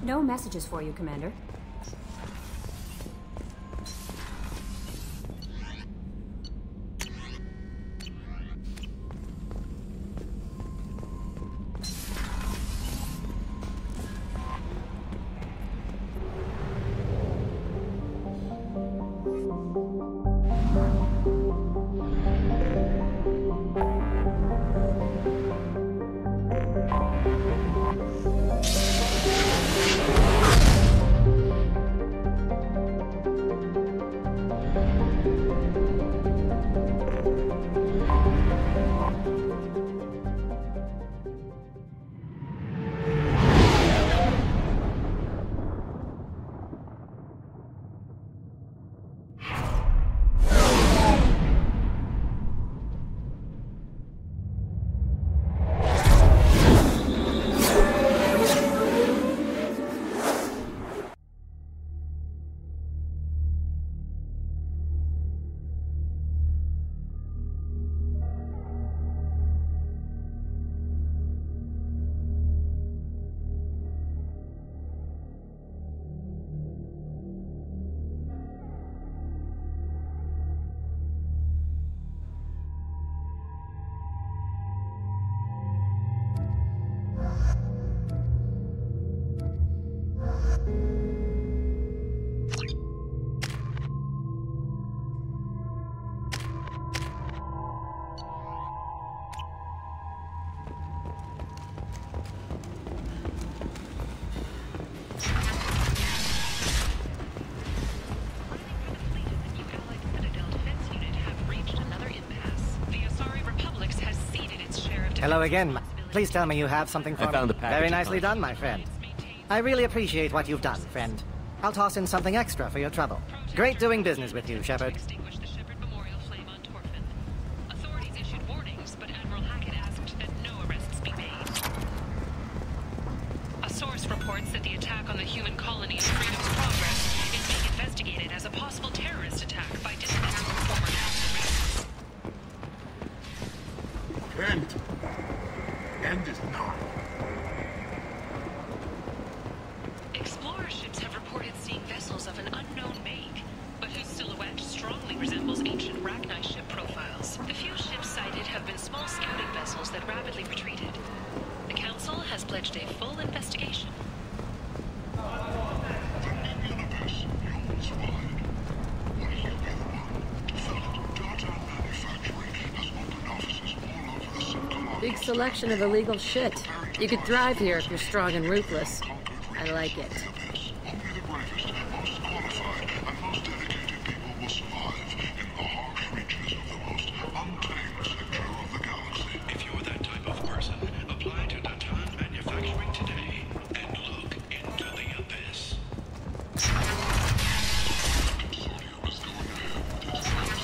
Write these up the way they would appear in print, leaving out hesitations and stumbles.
No messages for you, Commander. Hello again. Please tell me you have something for me. I found the package. Very nicely done, my friend. I really appreciate what you've done, friend. I'll toss in something extra for your trouble. Great doing business with you, Shepard. Authorities issued warnings, but Admiral Hackett asked that no arrests be made. A source reports that the attack on the human colony of Freedom's Progress is being investigated as a possible terrorist attack by dissidents from former NASA races. Kent! End is not. Explorer ships have reported seeing vessels of an unknown make, but whose silhouette strongly resembles ancient Rachni ship profiles. The few ships sighted have been small scouting vessels that rapidly retreated. The Council has pledged a full investigation. The new universe yawns wide. Will you be the one to fill it? Data manufacturing has opened offices all over the subcolossal. Big selection of illegal shit. You could thrive here if you're strong and ruthless. I like it. Only the bravest, most qualified, and most dedicated people will survive in the harsh reaches of the most untamed sector of the galaxy. If you're that type of person, apply to Datan Manufacturing today and look into the abyss. The consortium is going ahead with its plans.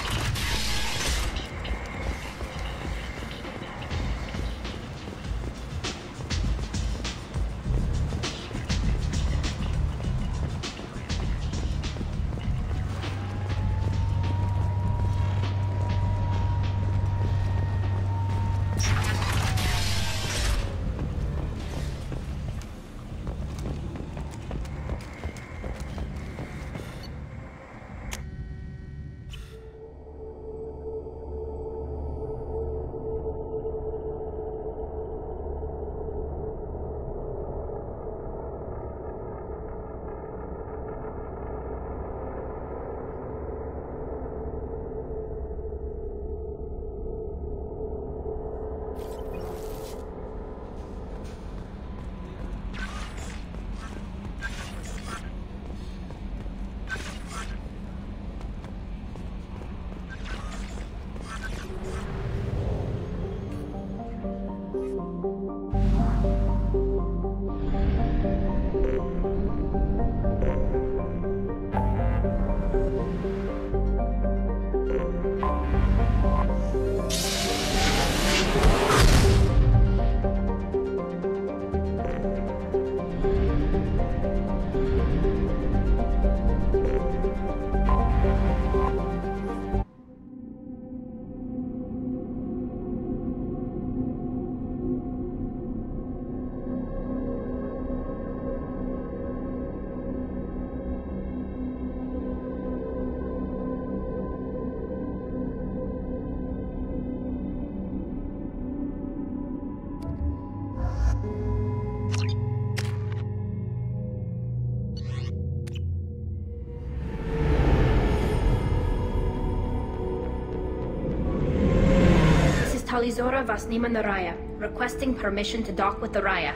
Talizora Vasnima Naraya, requesting permission to dock with the Raya.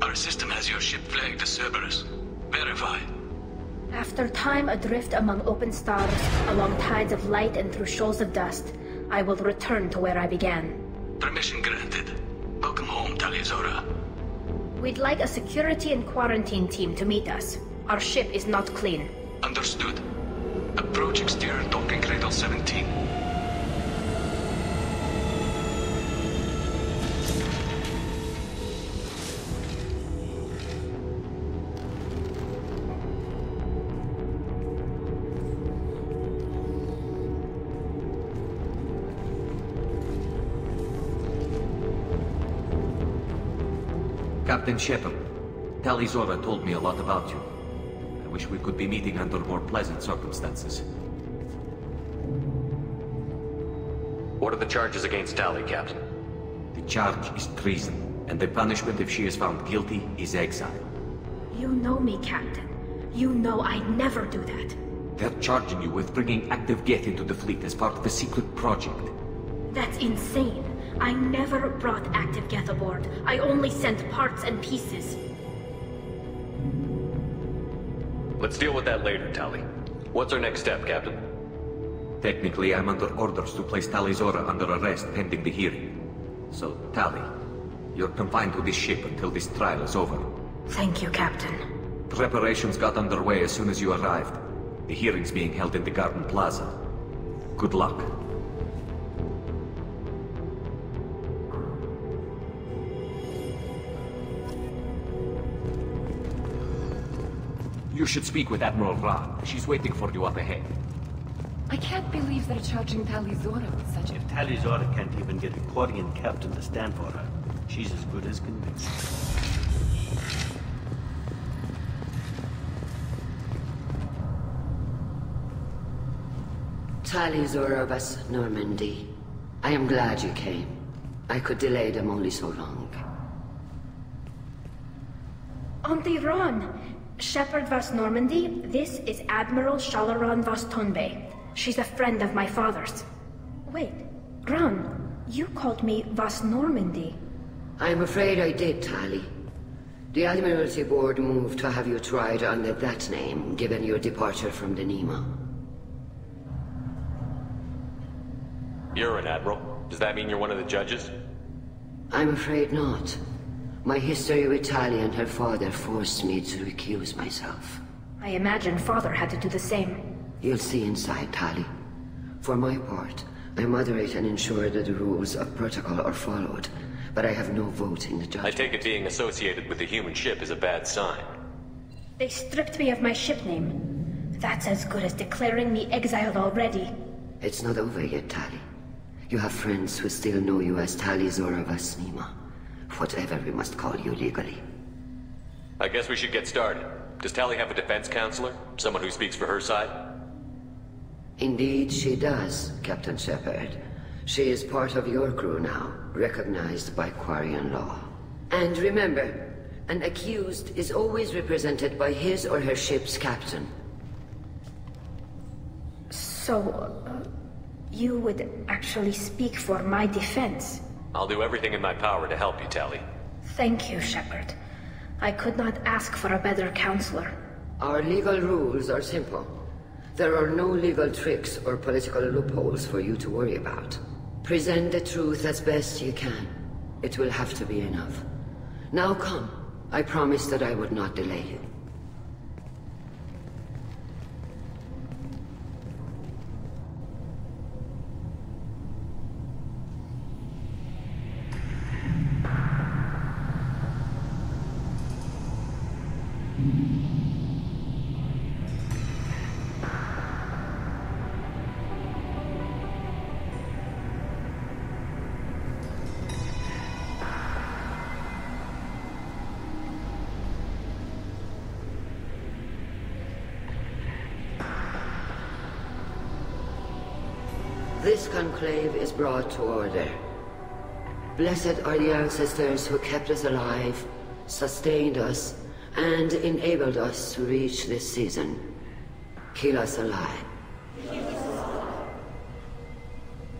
Our system has your ship flagged as Cerberus. Verify. After time adrift among open stars, along tides of light and through shoals of dust, I will return to where I began. Permission granted. Welcome home, Talizora. We'd like a security and quarantine team to meet us. Our ship is not clean. Understood. Approach exterior docking cradle 17. Captain Shepard, Talizora told me a lot about you. I wish we could be meeting under more pleasant circumstances. What are the charges against Tali, Captain? The charge is treason, and the punishment if she is found guilty is exile. You know me, Captain. You know I'd never do that. They're charging you with bringing active Geth into the fleet as part of a secret project. That's insane. I never brought active Geth aboard. I only sent parts and pieces. Let's deal with that later, Tali. What's our next step, Captain? Technically, I'm under orders to place Talizora under arrest pending the hearing. So, Tali, you're confined to this ship until this trial is over. Thank you, Captain. Preparations got underway as soon as you arrived. The hearing's being held in the Garden Plaza. Good luck. You should speak with Admiral Ra. She's waiting for you up ahead. I can't believe they're charging Talizora with such If Talizora can't even get a Quarian captain to stand for her, she's as good as convinced. Talizora Vas Normandy. I am glad you came. I could delay them only so long. Auntie Ron! Shepard Vas Normandy, this is Admiral Shalaran Vas Tonbe. She's a friend of my father's. Wait, Ron, you called me Vas Normandy. I'm afraid I did, Tali. The Admiralty Board moved to have you tried under that name, given your departure from the Nima. You're an Admiral. Does that mean you're one of the judges? I'm afraid not. My history with Tali and her father forced me to recuse myself. I imagine father had to do the same. You'll see inside, Tali. For my part, I moderate and ensure that the rules of protocol are followed, but I have no vote in the judgment. I take it being associated with the human ship is a bad sign. They stripped me of my ship name. That's as good as declaring me exiled already. It's not over yet, Tali. You have friends who still know you as Talizora Vasnima. Whatever we must call you legally. I guess we should get started. Does Tali have a defense counselor? Someone who speaks for her side? Indeed she does, Captain Shepard. She is part of your crew now, recognized by Quarian law. And remember, an accused is always represented by his or her ship's captain. So, you would actually speak for my defense? I'll do everything in my power to help you, Tali. Thank you, Shepard. I could not ask for a better counselor. Our legal rules are simple. There are no legal tricks or political loopholes for you to worry about. Present the truth as best you can. It will have to be enough. Now come. I promised that I would not delay you. This conclave is brought to order. Blessed are the ancestors who kept us alive, sustained us, and enabled us to reach this season. Keep us alive.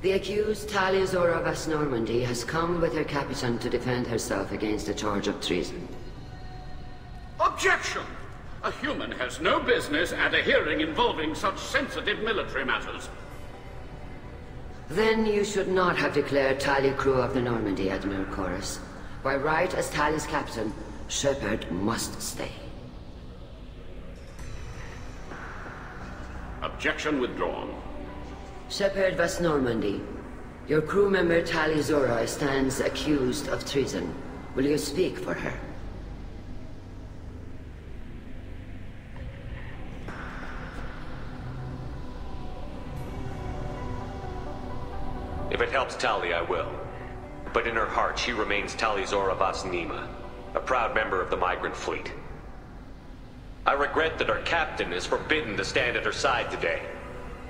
The accused Tali Zora Vas Normandy has come with her captain to defend herself against a charge of treason. Objection! A human has no business at a hearing involving such sensitive military matters. Then you should not have declared Tali crew of the Normandy, Admiral Chorus. By right as Tali's captain, Shepard must stay. Objection withdrawn. Shepard Vas Normandy, your crew member Tali Zora stands accused of treason. Will you speak for her? If it helps Tali, I will. But in her heart, she remains Tali Zora Vas Nima, a proud member of the migrant fleet. I regret that our captain is forbidden to stand at her side today.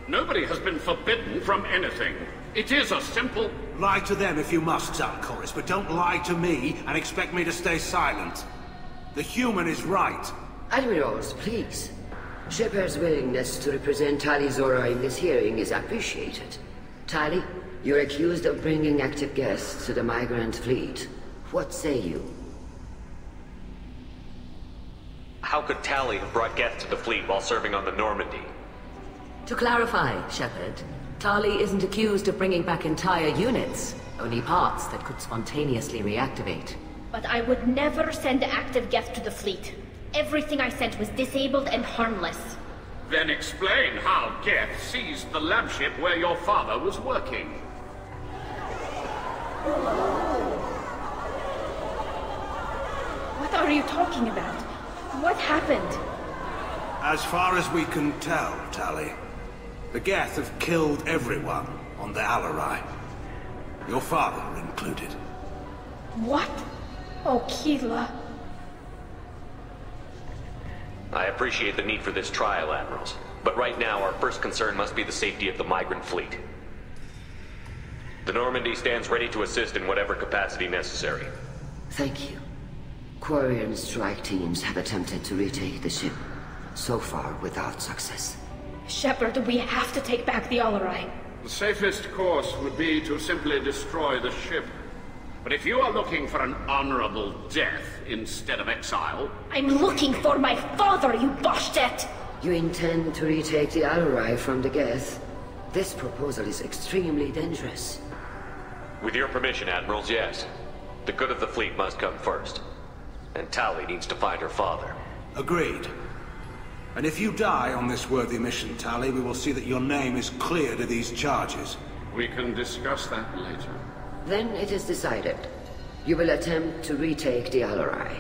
Nobody has been forbidden from anything. It is a simple... Lie to them if you must, Zalcoris, but don't lie to me and expect me to stay silent. The human is right. Admirals, please. Shepard's willingness to represent Tali Zora in this hearing is appreciated. Tali, you're accused of bringing active guests to the migrant fleet. What say you? How could Tali have brought guests to the fleet while serving on the Normandy? To clarify, Shepard, Tali isn't accused of bringing back entire units, only parts that could spontaneously reactivate. But I would never send active guests to the fleet. Everything I sent was disabled and harmless. Then explain how Geth seized the lab ship where your father was working. What are you talking about? What happened? As far as we can tell, Tali, the Geth have killed everyone on the Alarai. Your father included. What? Oh, Keela. I appreciate the need for this trial, Admirals. But right now, our first concern must be the safety of the migrant fleet. The Normandy stands ready to assist in whatever capacity necessary. Thank you. Quarry and strike teams have attempted to retake the ship, so far without success. Shepard, we have to take back the Alarai. The safest course would be to simply destroy the ship. But if you are looking for an honorable death instead of exile... I'm looking for my father, you bastet! You intend to retake the Alarai from the Geth? This proposal is extremely dangerous. With your permission, Admirals, yes. The good of the fleet must come first. And Tali needs to find her father. Agreed. And if you die on this worthy mission, Tali, we will see that your name is cleared of these charges. We can discuss that later. Then it is decided. You will attempt to retake the Alarai.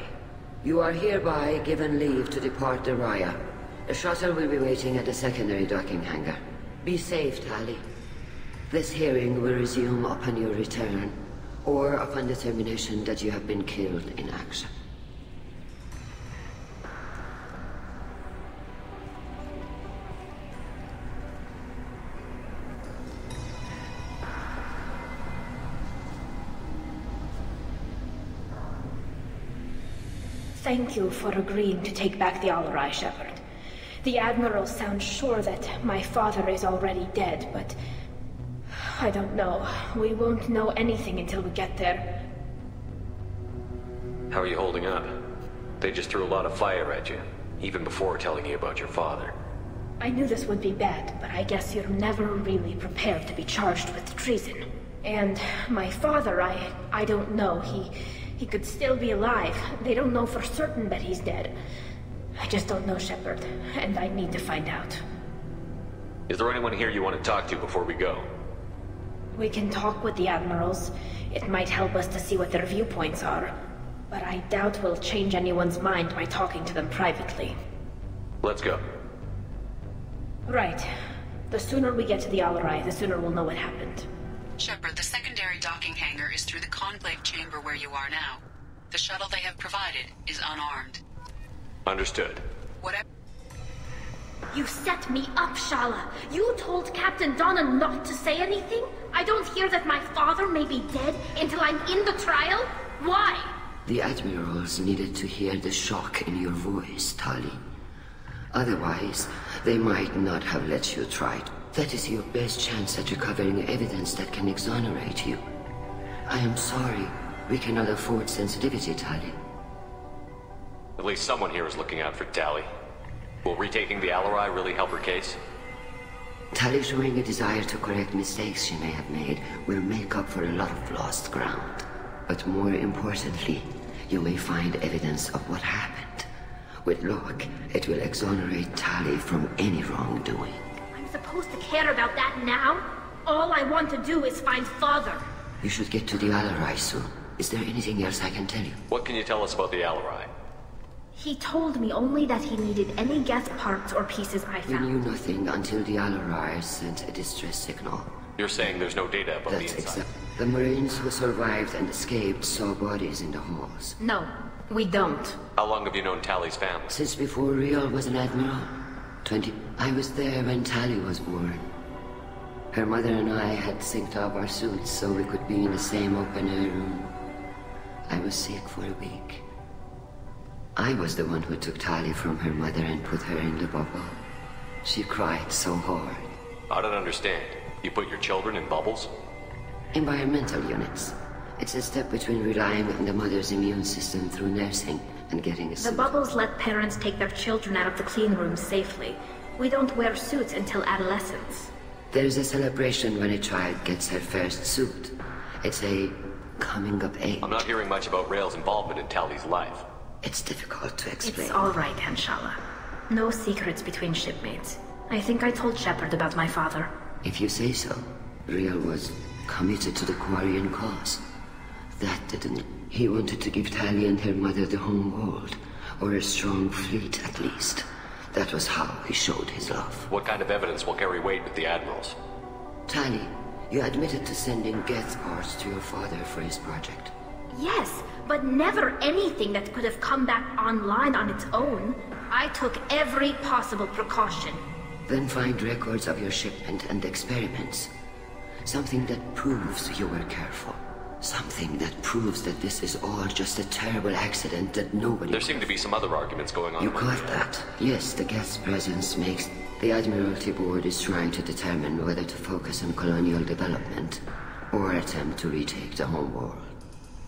You are hereby given leave to depart the Raya. The shuttle will be waiting at the secondary docking hangar. Be safe, Tali. This hearing will resume upon your return, or upon determination that you have been killed in action. Thank you for agreeing to take back the Alarai, Shepard. The Admiral sounds sure that my father is already dead, but... I don't know. We won't know anything until we get there. How are you holding up? They just threw a lot of fire at you, even before telling you about your father. I knew this would be bad, but I guess you're never really prepared to be charged with treason. And my father, I don't know. He could still be alive. They don't know for certain that he's dead. I just don't know, Shepard, and I need to find out. Is there anyone here you want to talk to before we go? We can talk with the Admirals. It might help us to see what their viewpoints are. But I doubt we'll change anyone's mind by talking to them privately. Let's go. Right. The sooner we get to the Alarai, the sooner we'll know what happened. Shepard, the secondary docking hangar is through the conclave chamber where you are now. The shuttle they have provided is unarmed. Understood. Whatever... You set me up, Shala. You told Captain Donna not to say anything? I don't hear that my father may be dead until I'm in the trial? Why? The Admirals needed to hear the shock in your voice, Tali. Otherwise, they might not have let you try That is your best chance at recovering evidence that can exonerate you. I am sorry. We cannot afford sensitivity, Tali. At least someone here is looking out for Tali. Will retaking the Alarai really help her case? Tali showing a desire to correct mistakes she may have made will make up for a lot of lost ground. But more importantly, you may find evidence of what happened. With luck, it will exonerate Tali from any wrongdoing. I'm supposed to care about that now? All I want to do is find Father. You should get to the Alarai soon. Is there anything else I can tell you? What can you tell us about the Alarai? He told me only that he needed any gas parts or pieces I found. We knew nothing until the Alarai sent a distress signal. You're saying there's no data about That's the inside? The Marines who survived and escaped saw bodies in the halls. No, we don't. How long have you known Tali's family? Since before Riel was an admiral. 20. I was there when Tali was born. Her mother and I had synced up our suits so we could be in the same open-air room. I was sick for a week. I was the one who took Tali from her mother and put her in the bubble. She cried so hard. I don't understand. You put your children in bubbles? Environmental units. It's a step between relying on the mother's immune system through nursing and getting a suit. The bubbles let parents take their children out of the clean rooms safely. We don't wear suits until adolescence. There's a celebration when a child gets her first suit. It's a coming of age. I'm not hearing much about Rael's involvement in Tali's life. It's difficult to explain. It's all right, Anshala. No secrets between shipmates. I think I told Shepard about my father. If you say so. Riel was committed to the Quarian cause. That didn't... He wanted to give Tali and her mother the home world. Or a strong fleet, at least. That was how he showed his love. What kind of evidence will carry weight with the Admirals? Tali, you admitted to sending Geth parts to your father for his project. Yes, but never anything that could have come back online on its own. I took every possible precaution. Then find records of your shipment and experiments. Something that proves you were careful. Something that proves that this is all just a terrible accident that nobody... There seem to be some other arguments going on. You caught that? Yes, the Geth's presence makes... The Admiralty Board is trying to determine whether to focus on colonial development or attempt to retake the home world.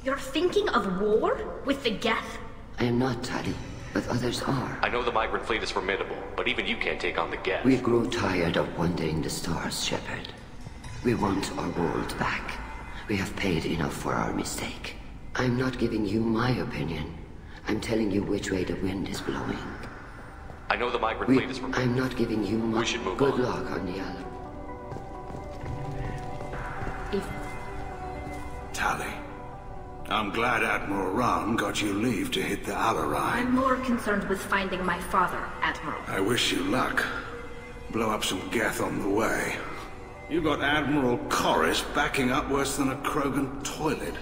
You're thinking of war? With the Geth? I am not, Tali, but others are. I know the migrant fleet is formidable, but even you can't take on the Geth. We grow tired of wandering the stars, Shepard. We want our world back. We have paid enough for our mistake. I'm not giving you my opinion. I'm telling you which way the wind is blowing. I know the migrant fleet is formidable. I'm not giving you my... We should move Good on. luck on the other. Tali, I'm glad Admiral Rahn got you leave to hit the Alarai. I'm more concerned with finding my father, Admiral. I wish you luck. Blow up some Geth on the way. You got Admiral Corris backing up worse than a Krogan toilet.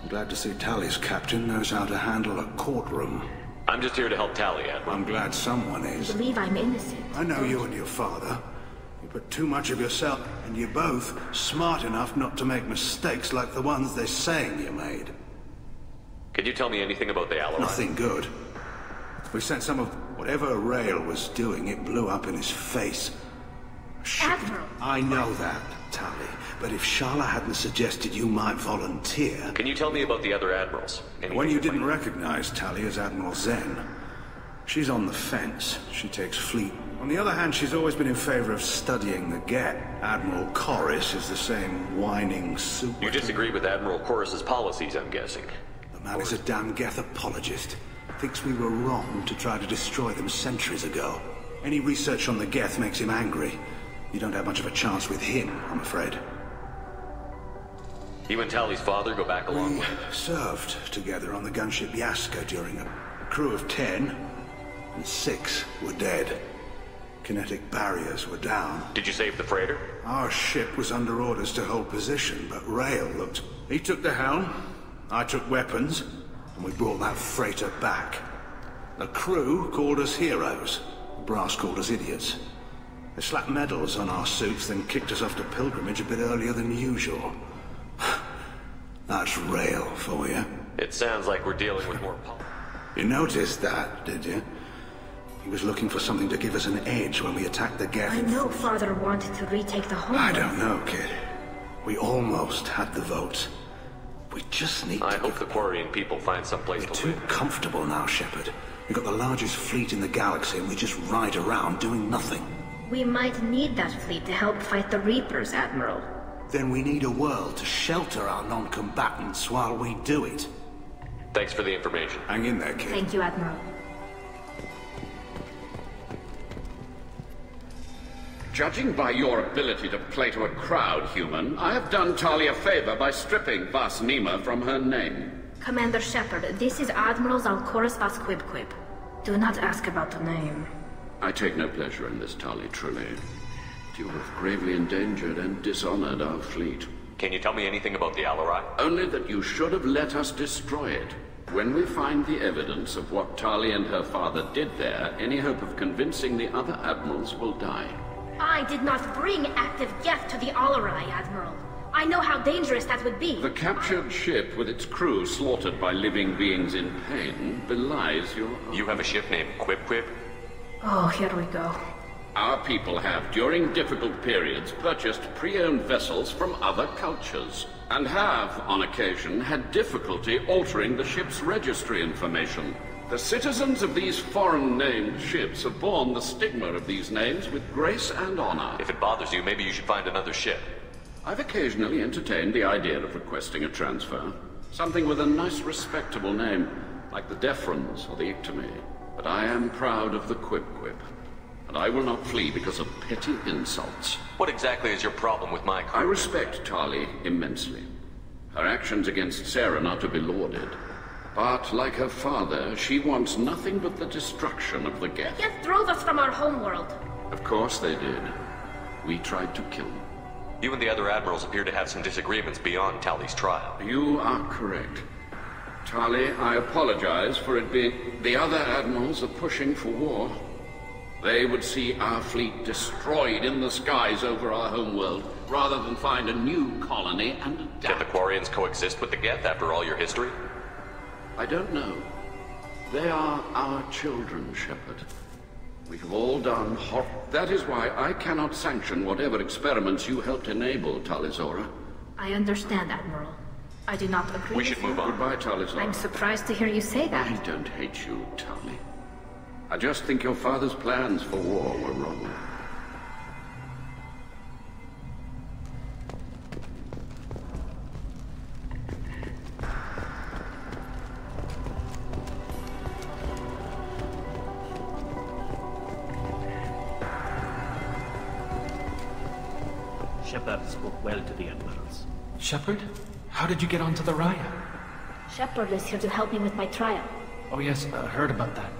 I'm glad to see Tali's captain knows how to handle a courtroom. I'm just here to help Tali, Admiral. I'm glad someone is. I believe I'm innocent. I know you and your father. You put too much of yourself, and you're both smart enough not to make mistakes like the ones they're saying you made. Can you tell me anything about the Alarai? Nothing good. We sent some of whatever Rael was doing, it blew up in his face. Admiral! I know that, Tali, but if Shala hadn't suggested you might volunteer... Can you tell me about the other Admirals? When you didn't recognize Tali as Admiral Zen. She's on the fence. She takes fleet. On the other hand, she's always been in favor of studying the Geth. Admiral Corris is the same whining super... You disagree with Admiral Corris's policies, I'm guessing. The man is a damn Geth apologist. Thinks we were wrong to try to destroy them centuries ago. Any research on the Geth makes him angry. You don't have much of a chance with him, I'm afraid. You and Tali's father go back a long way. We served together on the gunship Yaska during a crew of 10, and 6 were dead. Kinetic barriers were down. Did you save the freighter? Our ship was under orders to hold position, but Rael looked... He took the helm, I took weapons, and we brought that freighter back. The crew called us heroes. The brass called us idiots. They slapped medals on our suits, then kicked us off to pilgrimage a bit earlier than usual. That's Rael for you. It sounds like we're dealing with more... You noticed that, did you? He was looking for something to give us an edge when we attacked the Geth. I know Father wanted to retake the home. I don't know, kid. We almost had the votes. We just need I hope the Quarian people find some place to live. We're too comfortable now, Shepard. We've got the largest fleet in the galaxy and we just ride around doing nothing. We might need that fleet to help fight the Reapers, Admiral. Then we need a world to shelter our non-combatants while we do it. Thanks for the information. Hang in there, kid. Thank you, Admiral. Judging by your ability to play to a crowd, human, I have done Tali a favor by stripping Vas Nima from her name. Commander Shepard, this is Admiral Zalkoris Vas Quib. Do not ask about the name. I take no pleasure in this, Tali, truly. You have gravely endangered and dishonored our fleet. Can you tell me anything about the Alarai? Only that you should have let us destroy it. When we find the evidence of what Tali and her father did there, any hope of convincing the other admirals will die. I did not bring active Geth to the Alarai, Admiral. I know how dangerous that would be. The captured ship with its crew slaughtered by living beings in pain belies your... You have a ship named Quib? Oh, here we go. Our people have, during difficult periods, purchased pre-owned vessels from other cultures, and have, on occasion, had difficulty altering the ship's registry information. The citizens of these foreign-named ships have borne the stigma of these names with grace and honor. If it bothers you, maybe you should find another ship. I've occasionally entertained the idea of requesting a transfer. Something with a nice, respectable name, like the Defrons or the Ictomy. But I am proud of the Quib. And I will not flee because of petty insults. What exactly is your problem with my crew? I respect Tali immensely. Her actions against Saren are to be lauded. But, like her father, she wants nothing but the destruction of the Geth. Geth drove us from our homeworld. Of course they did. We tried to kill them. You and the other admirals appear to have some disagreements beyond Tali's trial. You are correct. Tali, I apologize for it being... The other admirals are pushing for war. They would see our fleet destroyed in the skies over our homeworld, rather than find a new colony and adapt. Can the Quarians coexist with the Geth after all your history? I don't know. They are our children, Shepard. We have all done That is why I cannot sanction whatever experiments you helped enable, Talizora. I understand, Admiral. I do not agree. We should move on. Goodbye, Talizora. I'm surprised to hear you say that. I don't hate you, Tali. I just think your father's plans for war were wrong. Shepard spoke well to the admirals. Shepard? How did you get onto the Raya? Shepard is here to help me with my trial. Oh yes, I heard about that.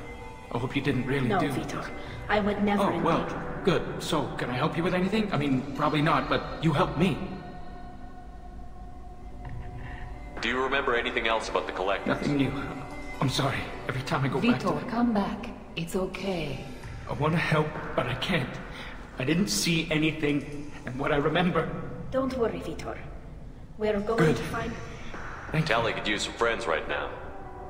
I hope you didn't really No, do... Vitor. I would never Oh, well, good. So, can I help you with anything? I mean, probably not, but you helped me. Do you remember anything else about the Collectors? Nothing new. I'm sorry. Every time I go back to... Vitor, come back. It's okay. I want to help, but I can't. I didn't see anything, and what I remember... Don't worry, Vitor. We're going to find... Tali could use some friends right now.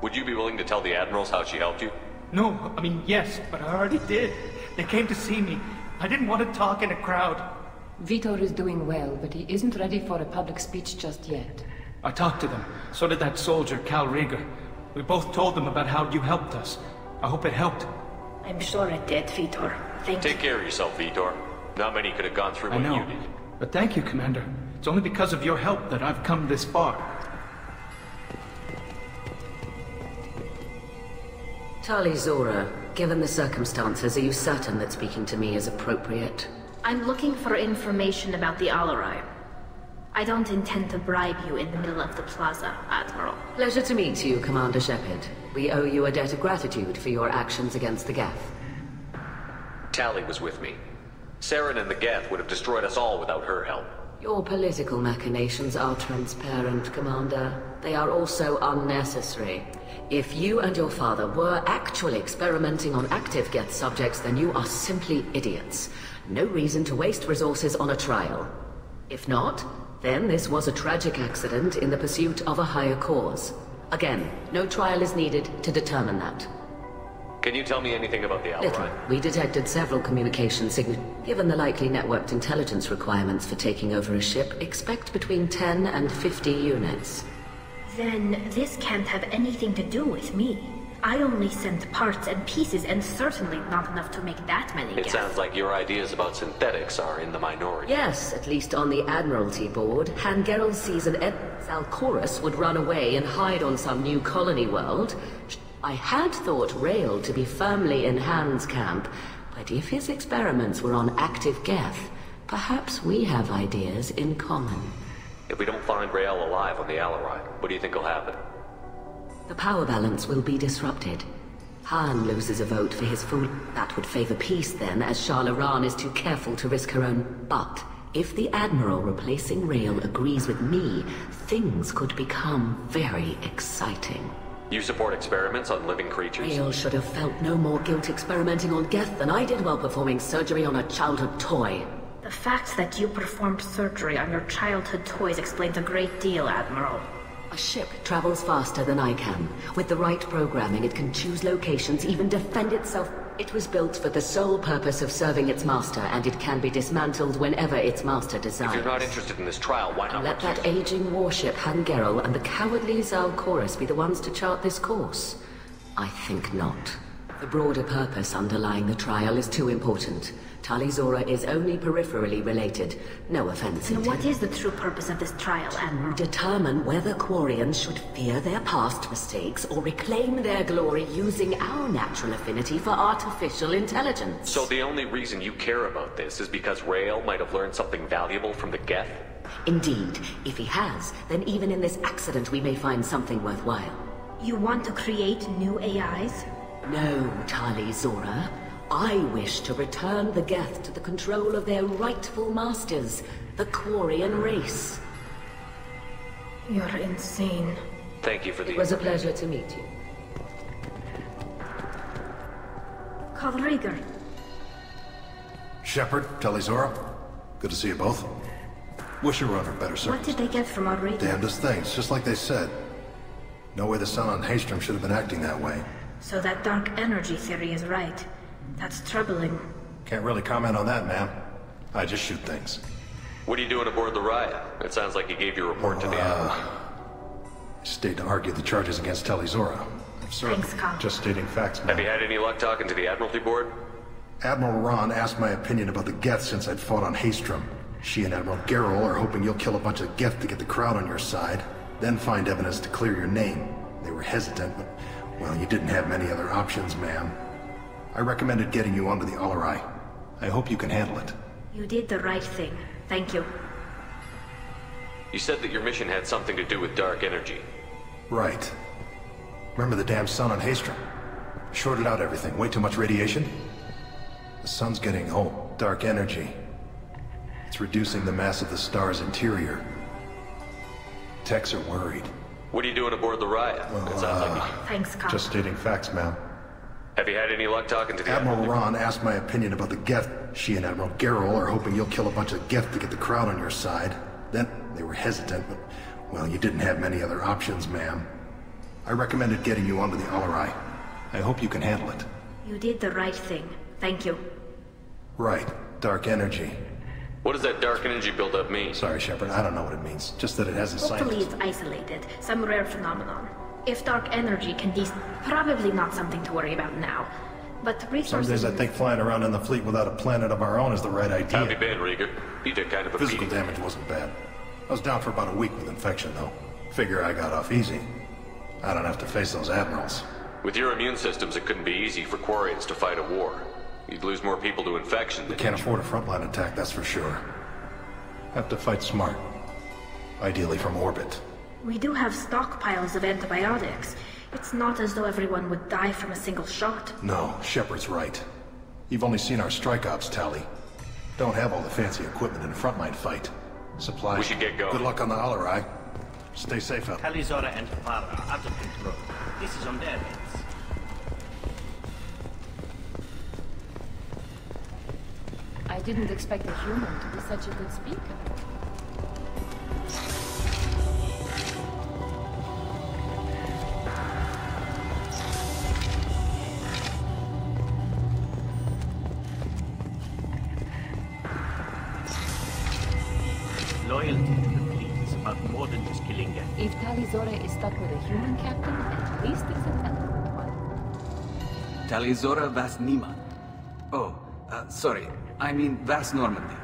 Would you be willing to tell the admirals how she helped you? No, I mean, yes, but I already did. They came to see me. I didn't want to talk in a crowd. Vitor is doing well, but he isn't ready for a public speech just yet. I talked to them. So did that soldier, Cal Rieger. We both told them about how you helped us. I hope it helped. I'm sure it did, Vitor. Thank you. Take care of yourself, Vitor. Not many could have gone through what you did. But thank you, Commander. It's only because of your help that I've come this far. Talizora, given the circumstances, are you certain that speaking to me is appropriate? I'm looking for information about the Alarai. I don't intend to bribe you in the middle of the plaza, Admiral. Pleasure to meet you, Commander Shepard. We owe you a debt of gratitude for your actions against the Geth. Tali was with me. Saren and the Geth would have destroyed us all without her help. Your political machinations are transparent, Commander. They are also unnecessary. If you and your father were actually experimenting on active Geth subjects, then you are simply idiots. No reason to waste resources on a trial. If not, then this was a tragic accident in the pursuit of a higher cause. Again, no trial is needed to determine that. Can you tell me anything about the Little. Alright? We detected several communication signals. Given the likely networked intelligence requirements for taking over a ship, expect between 10 and 50 units. Then this can't have anything to do with me. I only sent parts and pieces, and certainly not enough to make that many It sounds like your ideas about synthetics are in the minority. Yes, at least on the Admiralty board. Hangerel sees an Alcorus would run away and hide on some new colony world. I had thought Rail to be firmly in Han's camp, but if his experiments were on active Geth, perhaps we have ideas in common. If we don't find Rael alive on the Alarai, what do you think will happen? The power balance will be disrupted. Han loses a vote for his fool. That would favor peace then, as Sharlaran is too careful to risk her own. But if the Admiral replacing Rail agrees with me, things could become very exciting. You support experiments on living creatures? Rael should have felt no more guilt experimenting on Geth than I did while performing surgery on a childhood toy. The fact that you performed surgery on your childhood toys explains a great deal, Admiral. A ship travels faster than I can. With the right programming, it can choose locations, even defend itself. It was built for the sole purpose of serving its master, and it can be dismantled whenever its master desires. If you're not interested in this trial, why not Let that aging warship, Hangerel, and the cowardly Zalcorus be the ones to chart this course? I think not. The broader purpose underlying the trial is too important. Talizora is only peripherally related. No offense And intended. what is the true purpose of this trial, Admiral? Determine whether Quarians should fear their past mistakes or reclaim their glory using our natural affinity for artificial intelligence. So the only reason you care about this is because Rael might have learned something valuable from the Geth? Indeed. If he has, then even in this accident we may find something worthwhile. You want to create new AIs? No, Talizora. I wish to return the Geth to the control of their rightful masters, the Quarian race. You're insane. Thank you for the... It was a pleasure to meet you. Calriger. Shepard, Talizora. Good to see you both. Wish you were under better What circumstances. did they get from our radio? Damnedest things, just like they said. No way the sun on Haystrom should have been acting that way. So that dark energy theory is right. That's troubling. Can't really comment on that, ma'am. I just shoot things. What are you doing aboard the Raya? It sounds like you gave your report to the Admiral. I stayed to argue the charges against Talizora. Thanks, Carl. Just stating facts, ma'am. Have you had any luck talking to the Admiralty board? Admiral Ron asked my opinion about the Geth since I'd fought on Haystrom. She and Admiral Gerrel are hoping you'll kill a bunch of Geth to get the crowd on your side, then find evidence to clear your name. They were hesitant, but, well, you didn't have many other options, ma'am. I recommended getting you onto the Alarai. I hope you can handle it. You did the right thing. Thank you. You said that your mission had something to do with dark energy. Right. Remember the damn sun on Haystrom? Shorted out everything. Way too much radiation? The sun's getting old. Dark energy. It's reducing the mass of the star's interior. Techs are worried. What are you doing aboard the Raya? It sounds like you... Thanks, Carl. Just stating facts, ma'am. Have you had any luck talking to the Admiral Ron asked my opinion about the Geth. She and Admiral Gerrel are hoping you'll kill a bunch of Geth to get the crowd on your side. Then they were hesitant, but, well, you didn't have many other options, ma'am. I recommended getting you onto the Alarai. I hope you can handle it. You did the right thing. Thank you. Right. Dark energy. What does that dark energy buildup mean? Sorry, Shepard. I don't know what it means. Just that it has a Hopefully scientist. it's isolated. Some rare phenomenon. If dark energy can probably not something to worry about now. But Some resources... days I think flying around in the fleet without a planet of our own is the right idea. How have you been, Rieger? You did kind of a Physical beating. damage wasn't bad. I was down for about a week with infection, though. Figure I got off easy. I don't have to face those admirals. With your immune systems, it couldn't be easy for Quarians to fight a war. You'd lose more people to infection We than... can't afford a frontline attack, that's for sure. Have to fight smart. Ideally from orbit. We do have stockpiles of antibiotics. It's not as though everyone would die from a single shot. No, Shepard's right. You've only seen our strike ops tally. Don't have all the fancy equipment in a frontline fight. Supplies. We should get going. Good luck on the Alarai. Stay safe out there. Talizora and Farah are out of control. This is on their heads. I didn't expect a human to be such a good speaker. more than just killing Geth. If Talizora is stuck with a human captain, at least it's an elegant one. Talizora Vas Nima. Oh, sorry. I mean Vas Normandy.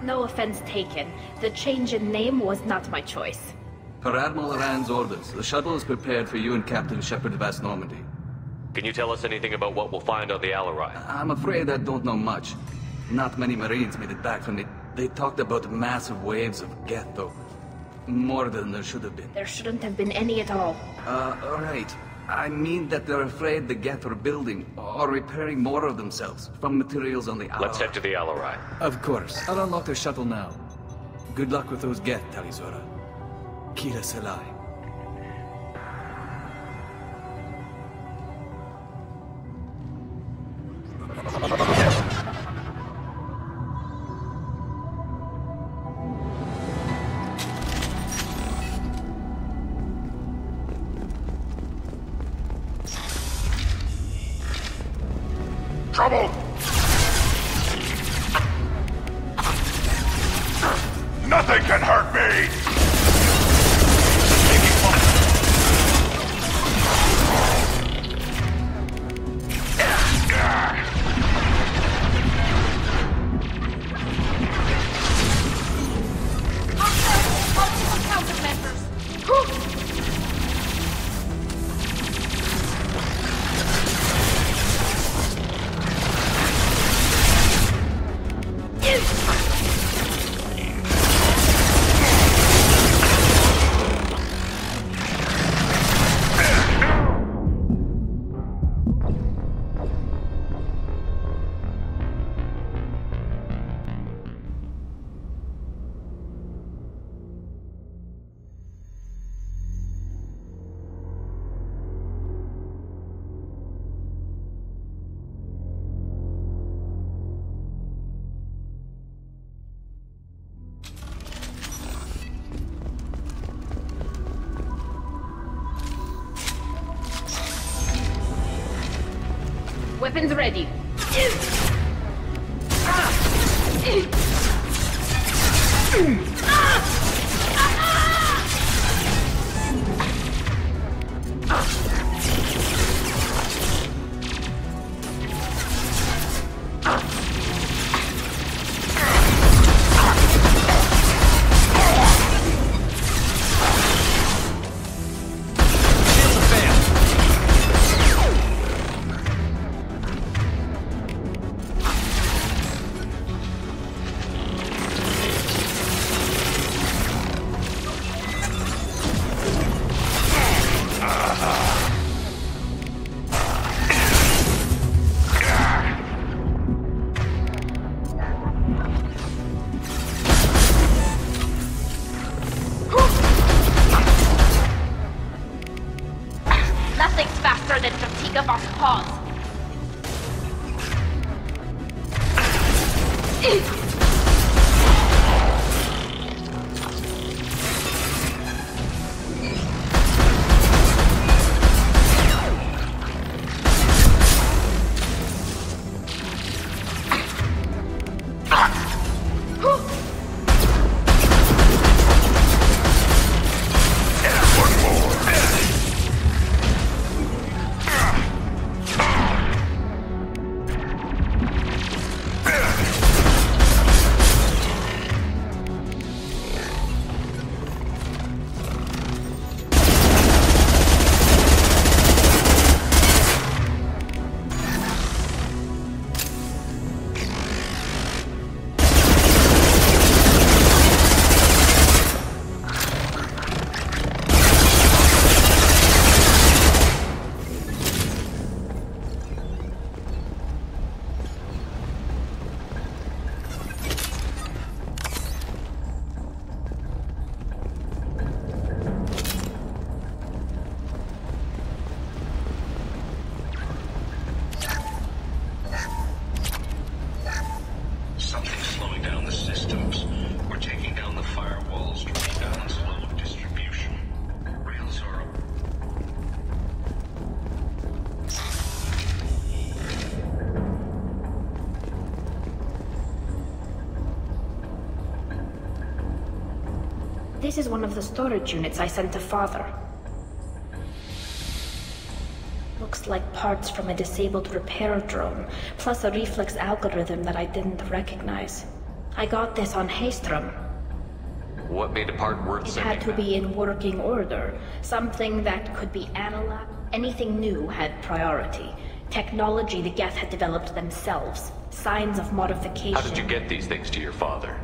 No offense taken. The change in name was not my choice. Per Admiral Rand's orders, the shuttle is prepared for you and Captain Shepard Vas Normandy. Can you tell us anything about what we'll find on the Alarai? I'm afraid I don't know much. Not many Marines made it back from it. They talked about massive waves of Geth, though. More than there should have been. There shouldn't have been any at all. Alright. I mean that they're afraid the Geth are building or repairing more of themselves from materials on the Alarai. Let's head to the Alarai. Of course. I'll unlock the shuttle now. Good luck with those Geth, Talizora. Kira Selai. Trouble! Nothing can hurt me! Weapons ready. Nothing's faster than fatigue of our cause. This is one of the storage units I sent to Father. Looks like parts from a disabled repair drone, plus a reflex algorithm that I didn't recognize. I got this on Haystrom. What made a part worth It sending had to be in working order. Something that could be analyzed. Anything new had priority. Technology the Geth had developed themselves. Signs of modification. How did you get these things to your father?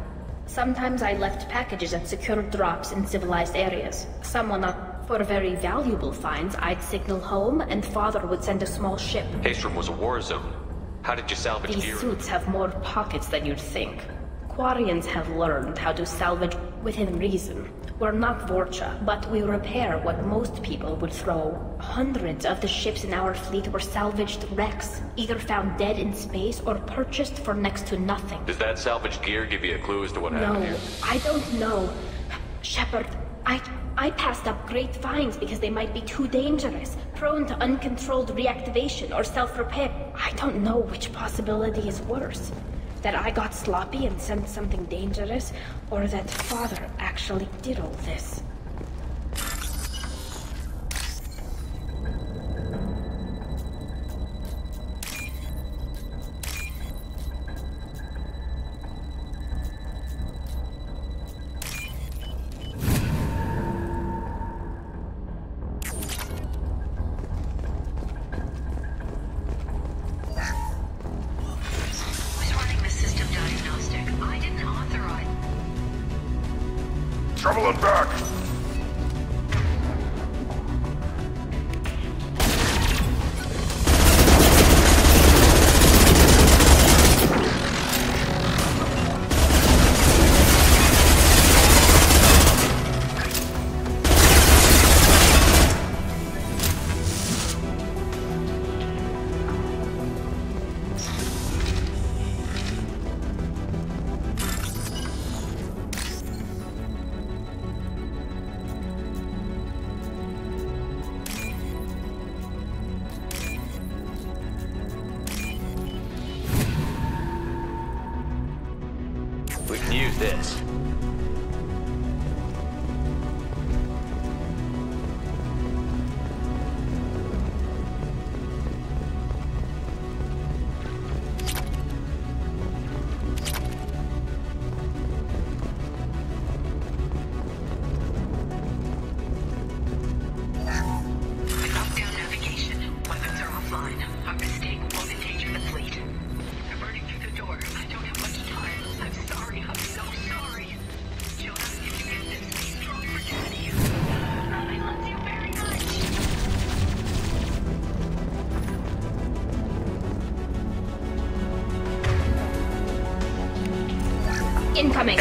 Sometimes I left packages at secure drops in civilized areas. Someone up for very valuable finds, I'd signal home, and Father would send a small ship. Haystrom was a war zone. How did you salvage These gear? suits have more pockets than you'd think. Quarians have learned how to salvage within reason. We're not Vorcha, but we repair what most people would throw. Hundreds of the ships in our fleet were salvaged wrecks, either found dead in space or purchased for next to nothing. Does that salvaged gear give you a clue as to what happened here? No, I don't know. Shepard, I passed up great finds because they might be too dangerous, prone to uncontrolled reactivation or self-repair. I don't know which possibility is worse. That I got sloppy and sent something dangerous, or that Father actually did all this. Traveling back! We can use this. Top-down navigation. Weapons are offline. Our mistake won't endanger the fleet. They're burning through the door. I don't have much time. I'm sorry. I'm so sorry. Jonah, if you get this, be strong for Daddy. I love you very much. Incoming.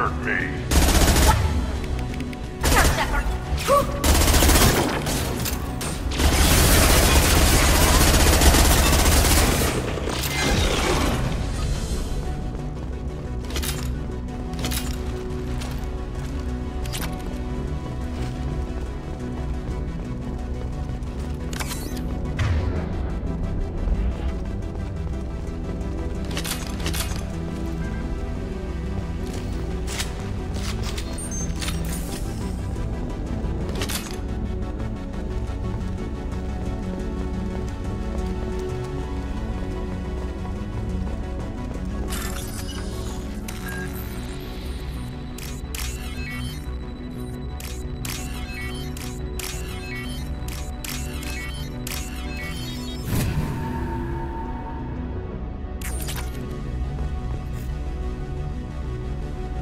hurt me.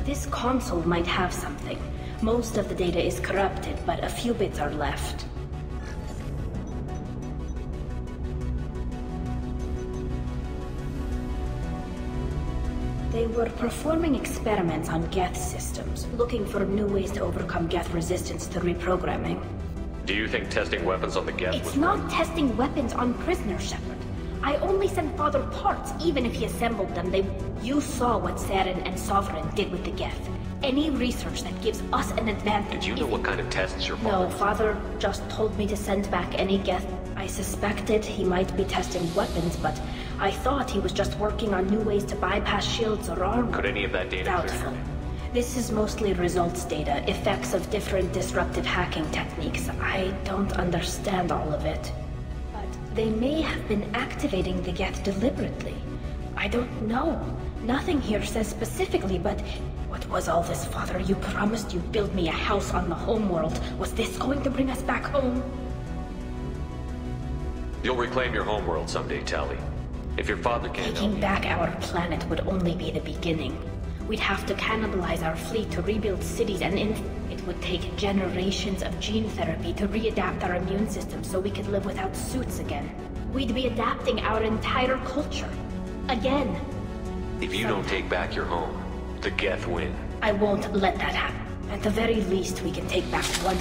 This console might have something. Most of the data is corrupted, but a few bits are left. They were performing experiments on Geth systems, looking for new ways to overcome Geth resistance to reprogramming. Do you think testing weapons on the Geth It's was not wrong? testing weapons on prisoners, Shepard. I only sent Father parts, even if he assembled them. You saw what Saren and Sovereign did with the Geth. Any research that gives us an advantage. Did you know what kind of tests your No, father... Father just told me to send back any Geth. I suspected he might be testing weapons, but I thought he was just working on new ways to bypass shields or armor. Could any of that data Doubtful. This is mostly results data, effects of different disruptive hacking techniques. I don't understand all of it. But they may have been activating the Geth deliberately. I don't know. Nothing here says specifically, but... What was all this, Father? You promised you'd build me a house on the homeworld. Was this going to bring us back home? You'll reclaim your homeworld someday, Tali. If your father can't help Taking you... back our planet would only be the beginning. We'd have to cannibalize our fleet to rebuild cities, and it would take generations of gene therapy to readapt our immune system so we could live without suits again. We'd be adapting our entire culture. Again. If you don't take back your home, the Geth win. I won't let that happen. At the very least, we can take back one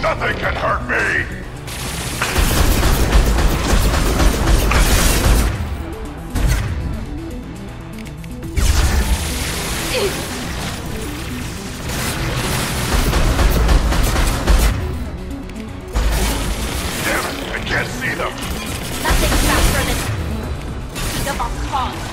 Nothing can hurt me! Can't see them! Nothing faster than keep them on cause.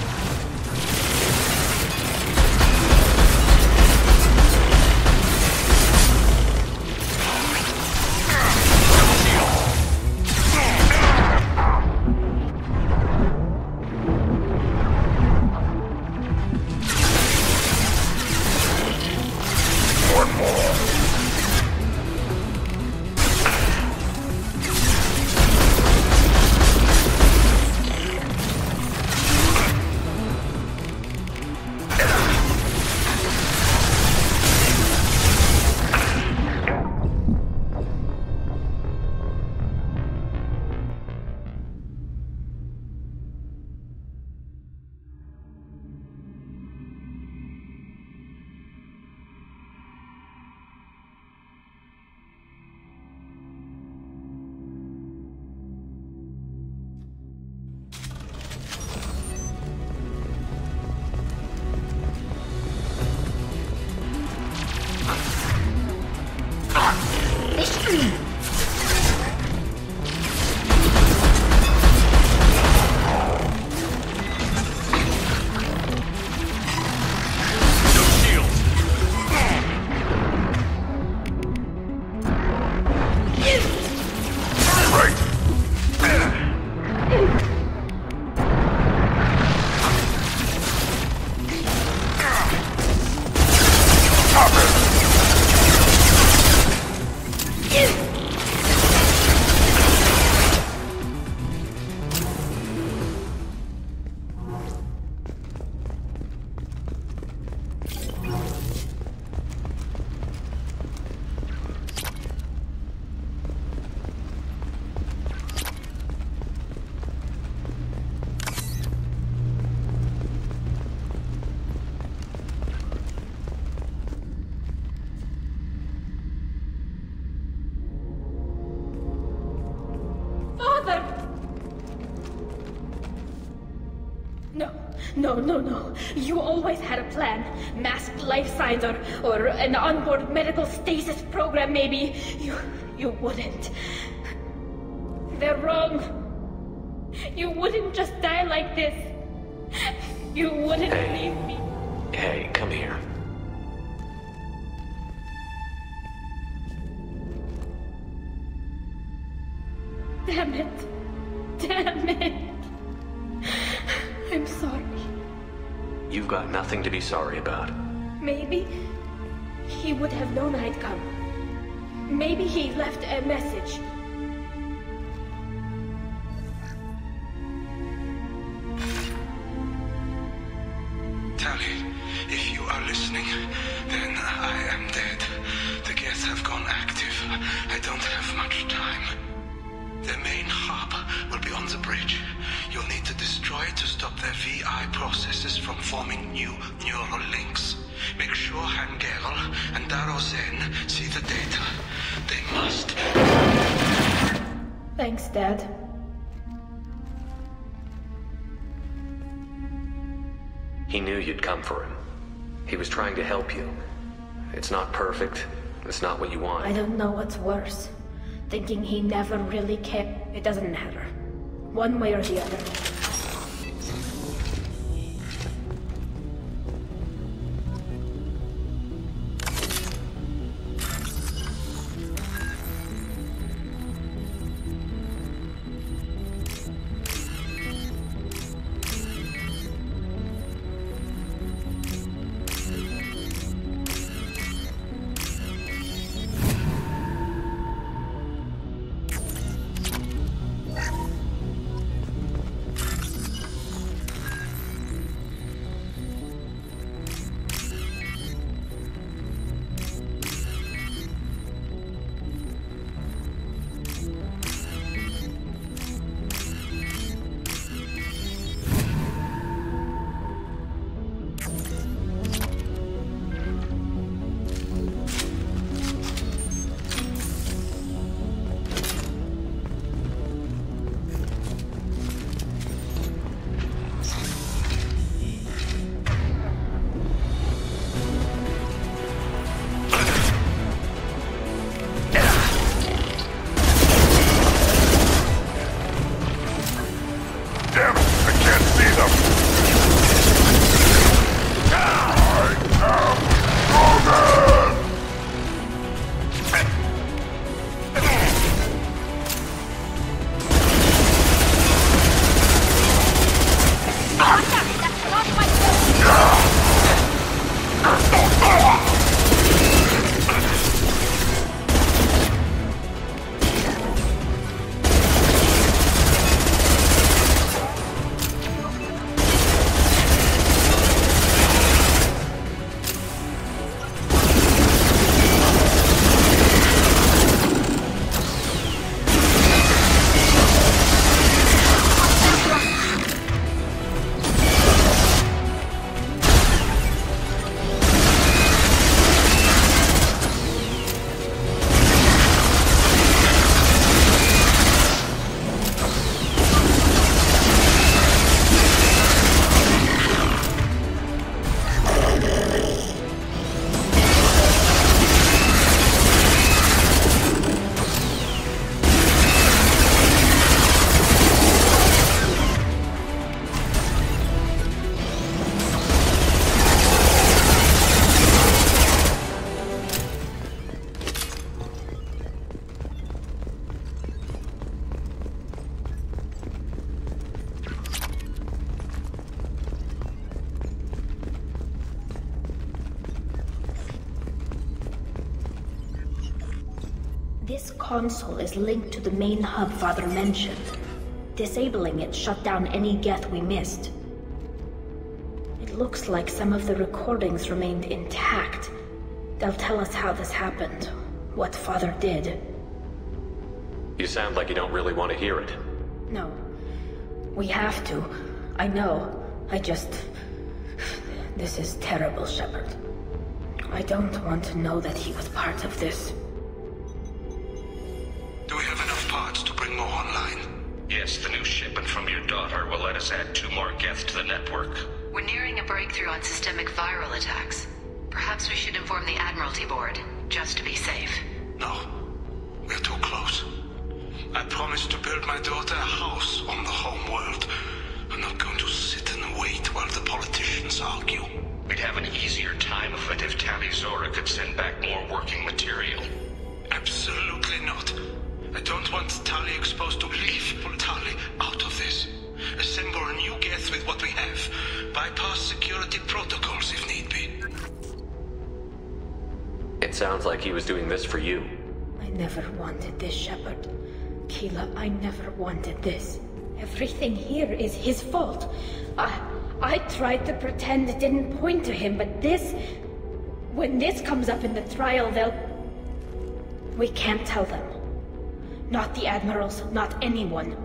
One more! No. You always had a plan. Masked life signs or an onboard medical stasis program, maybe. You wouldn't. They're wrong. You wouldn't just die like this. You wouldn't leave me. Hey, come here. Damn it. I'm sorry. You've got nothing to be sorry about. Maybe he would have known I'd come. Maybe he left a message. Tali, if you are listening, then I am dead. The Geth have gone active. I don't have much time. Their main hub will be on the bridge. You'll need to destroy it to stop their VI processes from forming new neural links. Make sure Hangerl and Darozen see the data. They must. Thanks, Dad. He knew you'd come for him. He was trying to help you. It's not perfect. It's not what you want. I don't know what's worse. Thinking he never really cared. It doesn't matter. One way or the other. This console is linked to the main hub Father mentioned. Disabling it shut down any Geth we missed. It looks like some of the recordings remained intact. They'll tell us how this happened, what Father did. You sound like you don't really want to hear it. No. We have to. I know. This is terrible, Shepard. I don't want to know that he was part of this. Do we have enough parts to bring more online? Yes, the new shipment from your daughter will let us add 2 more Geth to the network. We're nearing a breakthrough on systemic viral attacks. Perhaps we should inform the Admiralty Board, just to be safe. No. We're too close. I promised to build my daughter a house on the home world. I'm not going to sit and wait while the politicians argue. We'd have an easier time of it if Tali Zora could send back more working material. Absolutely not. I don't want Tali exposed to leave. Pull Tali out of this. Assemble a new Geth with what we have. Bypass security protocols if need be. It sounds like he was doing this for you. I never wanted this, Shepard. Keela, I never wanted this. Everything here is his fault. I tried to pretend it didn't point to him, but this... When this comes up in the trial, they'll... We can't tell them. Not the Admirals, not anyone.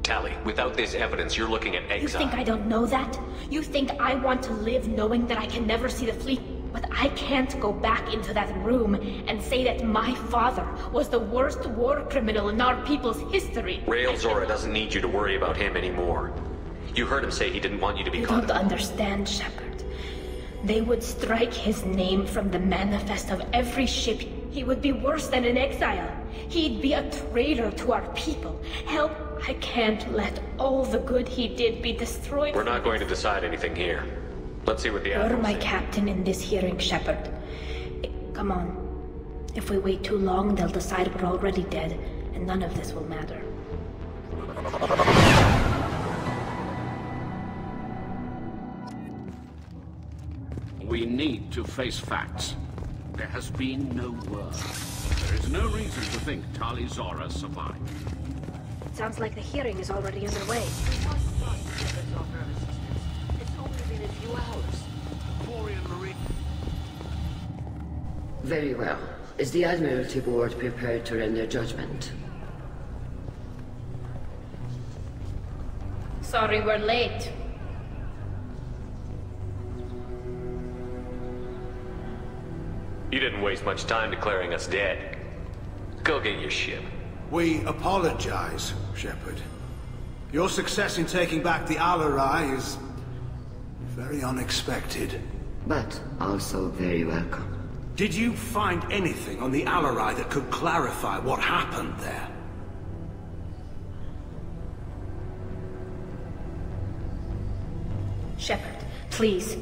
Tali, without this evidence, you're looking at exile. You think I don't know that? You think I want to live knowing that I can never see the fleet? But I can't go back into that room and say that my father was the worst war criminal in our people's history. Rail Zora doesn't need you to worry about him anymore. You heard him say he didn't want you to be caught. You don't understand, Shepard. They would strike his name from the manifest of every ship. He would be worse than an exile. He'd be a traitor to our people. Help, I can't let all the good he did be destroyed. We're not going to decide anything here. Let's see what the You're my say. captain in this hearing, Shepard. Come on. If we wait too long, they'll decide we're already dead, and none of this will matter. We need to face facts. There has been no word. There is no reason to think Tali Zora survived. It sounds like the hearing is already underway. It's only been a few hours. Very well. Is the Admiralty Board prepared to render judgment? Sorry we're late. You didn't waste much time declaring us dead. Go get your ship. We apologize, Shepard. Your success in taking back the Alarai is... very unexpected. But also very welcome. Did you find anything on the Alarai that could clarify what happened there? Shepard, please.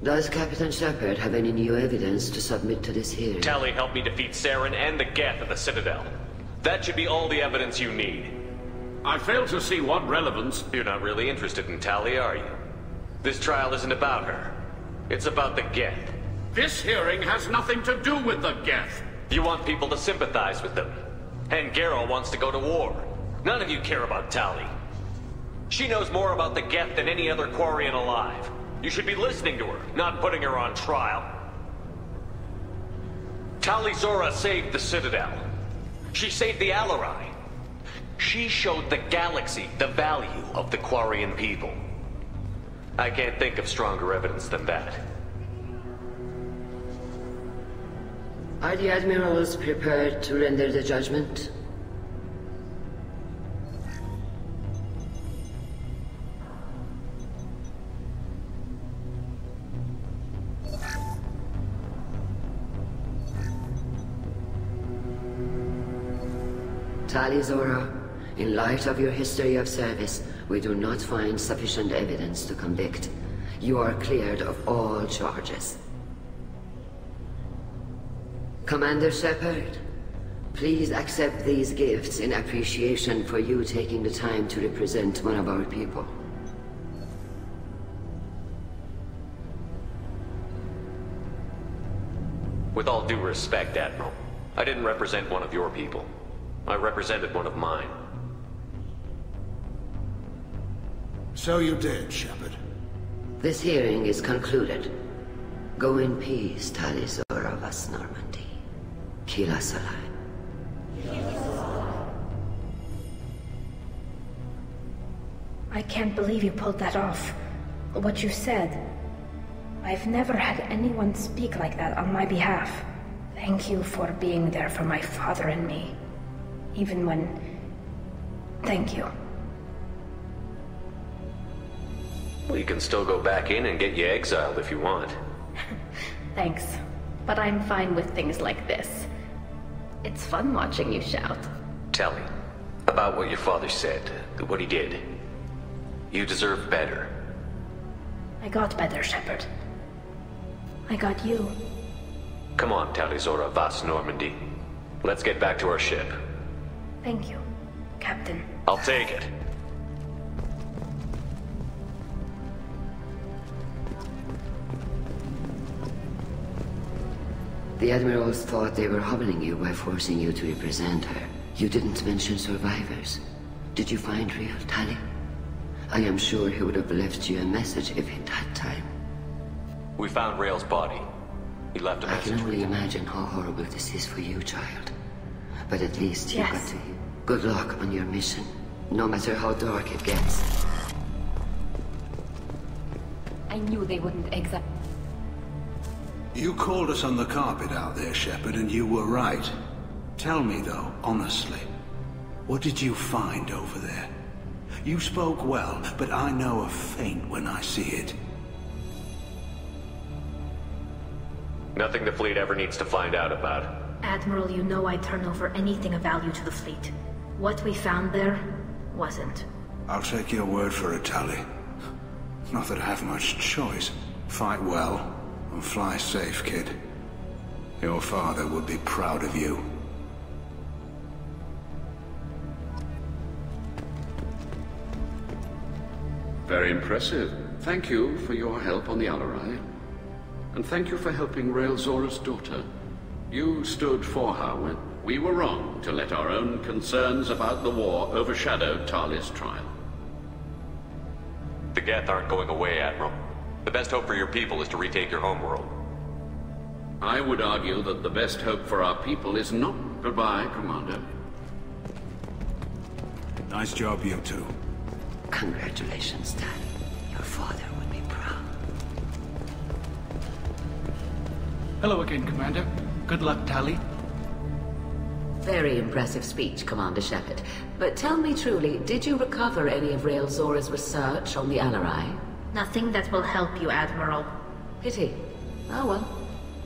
Does Captain Shepard have any new evidence to submit to this hearing? Tali helped me defeat Saren and the Geth at the Citadel. That should be all the evidence you need. I fail to see what relevance... You're not really interested in Tali, are you? This trial isn't about her. It's about the Geth. This hearing has nothing to do with the Geth. You want people to sympathize with them. And Geralt wants to go to war. None of you care about Tali. She knows more about the Geth than any other Quarian alive. You should be listening to her, not putting her on trial. Tali Zora saved the Citadel. She saved the Alarai. She showed the galaxy the value of the Quarian people. I can't think of stronger evidence than that. Are the Admirals prepared to render the judgment? Tali Zora, in light of your history of service, we do not find sufficient evidence to convict. You are cleared of all charges. Commander Shepard, please accept these gifts in appreciation for you taking the time to represent one of our people. With all due respect, Admiral, I didn't represent one of your people. I represented one of mine. So you did, Shepard. This hearing is concluded. Go in peace, Tali Zora vas Normandy. Kila Salai. I can't believe you pulled that off. What you said. I've never had anyone speak like that on my behalf. Thank you for being there for my father and me. Even when... Thank you. Well, you can still go back in and get you exiled if you want. Thanks, but I'm fine with things like this. It's fun watching you shout. Tally, about what your father said, what he did. You deserve better. I got better, Shepard. I got you. Come on, Talizora Vas Normandy. Let's get back to our ship. Thank you, Captain. I'll take it. The Admirals thought they were humbling you by forcing you to represent her. You didn't mention survivors. Did you find real Tally? I am sure he would have left you a message if he'd had time. We found Rail's body. He left a message. I can only imagine how horrible this is for you, child. But at least you got to... Good luck on your mission, no matter how dark it gets. I knew they wouldn't exit. You called us on the carpet out there, Shepard, and you were right. Tell me, though, honestly, what did you find over there? You spoke well, but I know a feint when I see it. Nothing the fleet ever needs to find out about. Admiral, you know I'd turn over anything of value to the fleet. What we found there wasn't. I'll take your word for it, Tally. Not that I have much choice. Fight well, and fly safe, kid. Your father would be proud of you. Very impressive. Thank you for your help on the Alarai. And thank you for helping Rail Zora's daughter. You stood for her when we were wrong to let our own concerns about the war overshadow Tali's trial. The Geth aren't going away, Admiral. The best hope for your people is to retake your homeworld. I would argue that the best hope for our people is not... Goodbye, Commander. Nice job, you two. Congratulations, Tally. Your father would be proud. Hello again, Commander. Good luck, Tally. Very impressive speech, Commander Shepard. But tell me truly, did you recover any of Rail Zora's research on the Alarai? Nothing that will help you, Admiral. Pity. Oh well.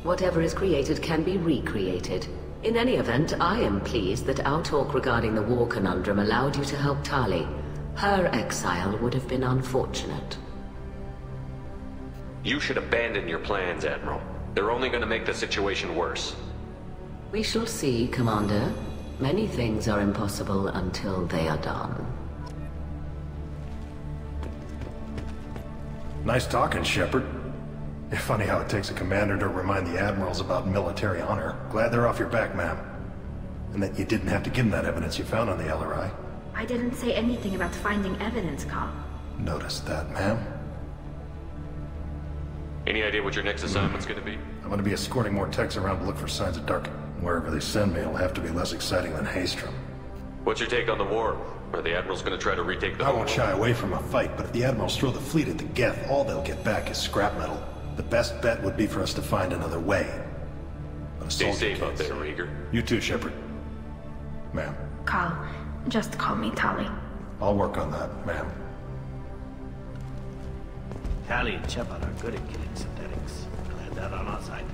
Whatever is created can be recreated. In any event, I am pleased that our talk regarding the war conundrum allowed you to help Tali. Her exile would have been unfortunate. You should abandon your plans, Admiral. They're only going to make the situation worse. We shall see, Commander. Many things are impossible until they are done. Nice talking, Shepard. It's funny how it takes a commander to remind the admirals about military honor. Glad they're off your back, ma'am. And that you didn't have to give them that evidence you found on the LRI. I didn't say anything about finding evidence, Carl. Noticed that, ma'am. Any idea what your next assignment's gonna be? I'm gonna be escorting more techs around to look for signs of dark. Wherever they send me, it'll have to be less exciting than Haystrom. What's your take on the war? Are the Admirals gonna try to retake the... I won't shy away from a fight, but if the Admirals throw the fleet at the Geth, all they'll get back is scrap metal. The best bet would be for us to find another way. Stay safe out there, Rieger. You too, Shepard. Ma'am. Carl, just call me Tali. I'll work on that, ma'am. Tali and Shepard are good at killing synthetics. Glad that on our side.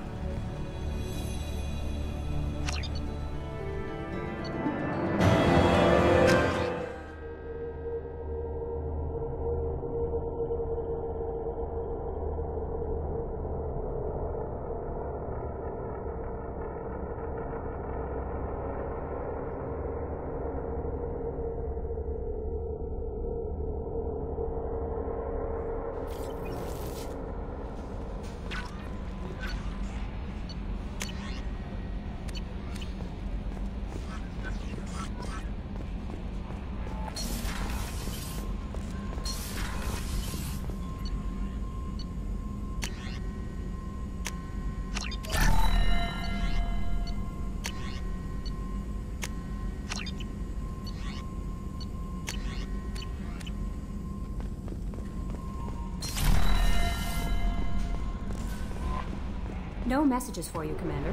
No messages for you, Commander.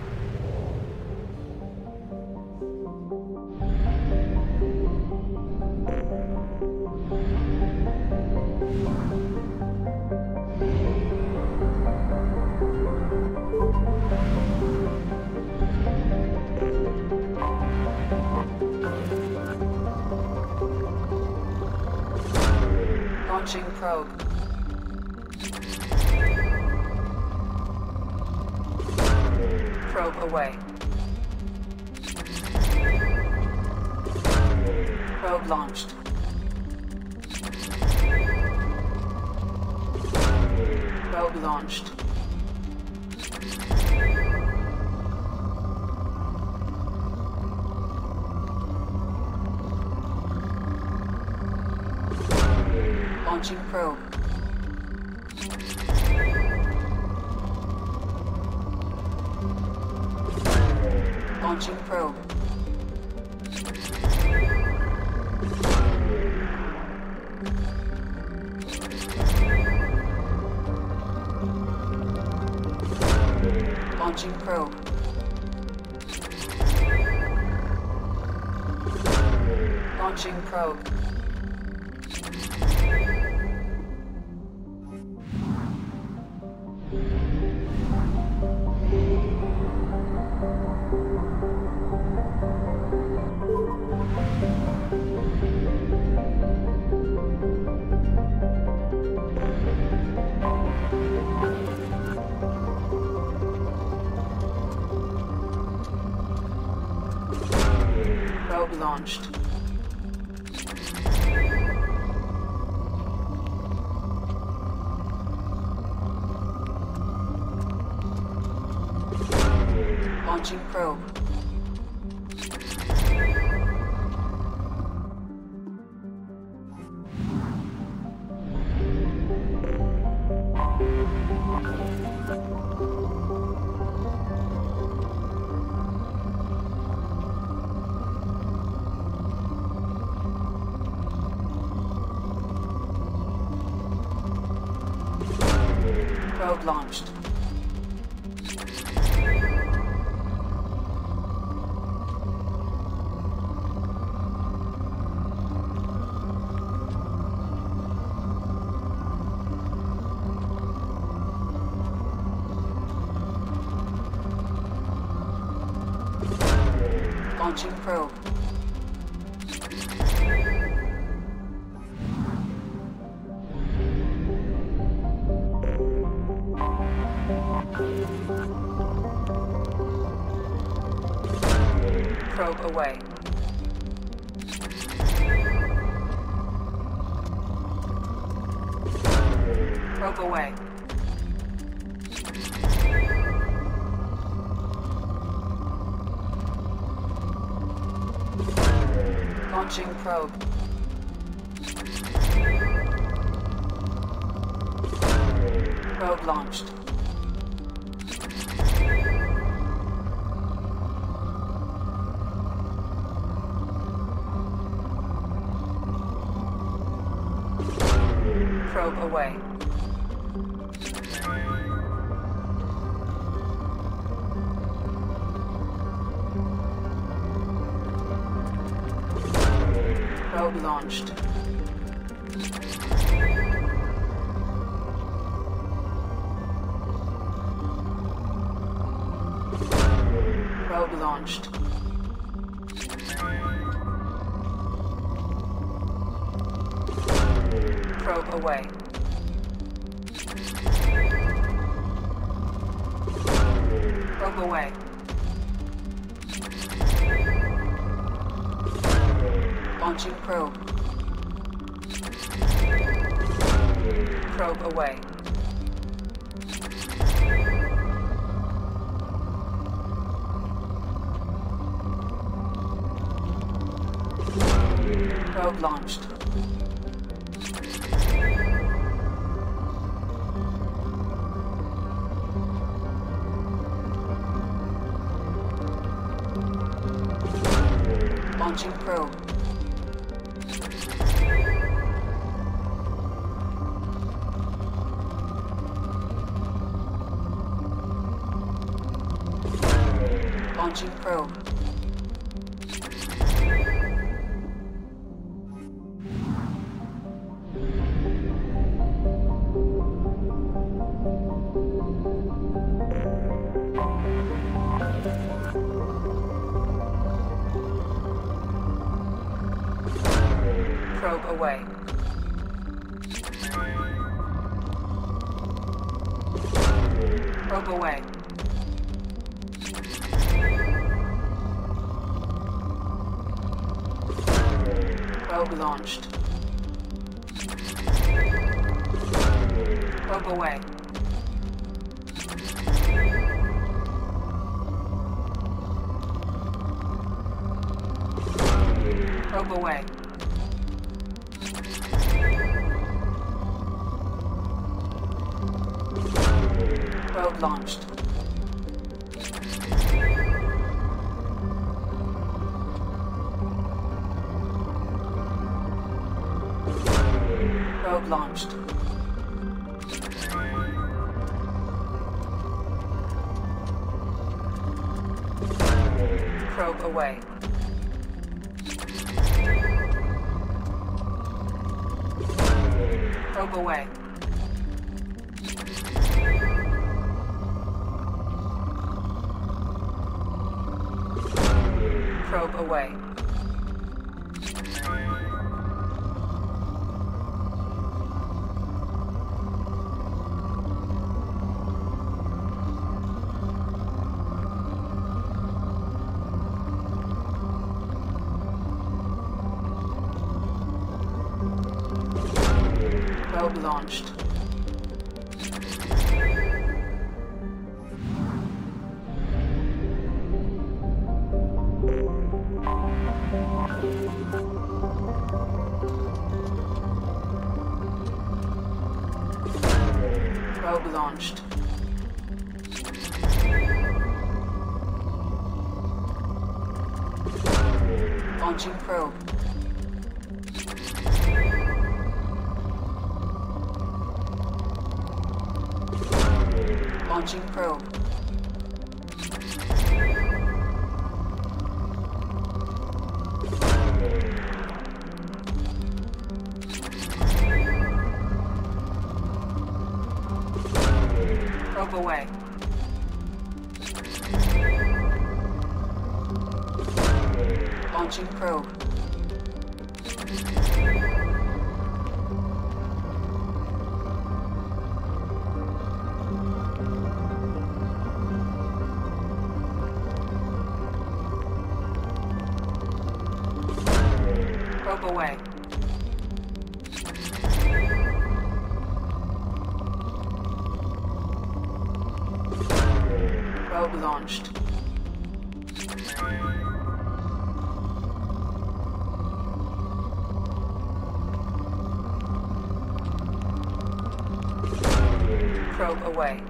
Launching probe. Probe away. Probe launched. Probe launched. Launching probe. Launching probe. Launching probe. Launching probe. Probe launched. Launching probe. Probe launched. Launching probe. Probe away. Probe away. Launching probe. Probe launched. Probe away. Probe launched. Probe launched. Probe away. Probe away. Launching probe. Probe away. Probe launched. Launching probe. Launching probe. Probe away. Probe away. Probe launched. Probe away. Probe away. Probe launched. Probe launched. Probe away. Probe away. Probe away. Probe launched. Probe launched. Launching probe. Launching probe. Probe away. Launching probe. Probe away. Probe launched. Probe away.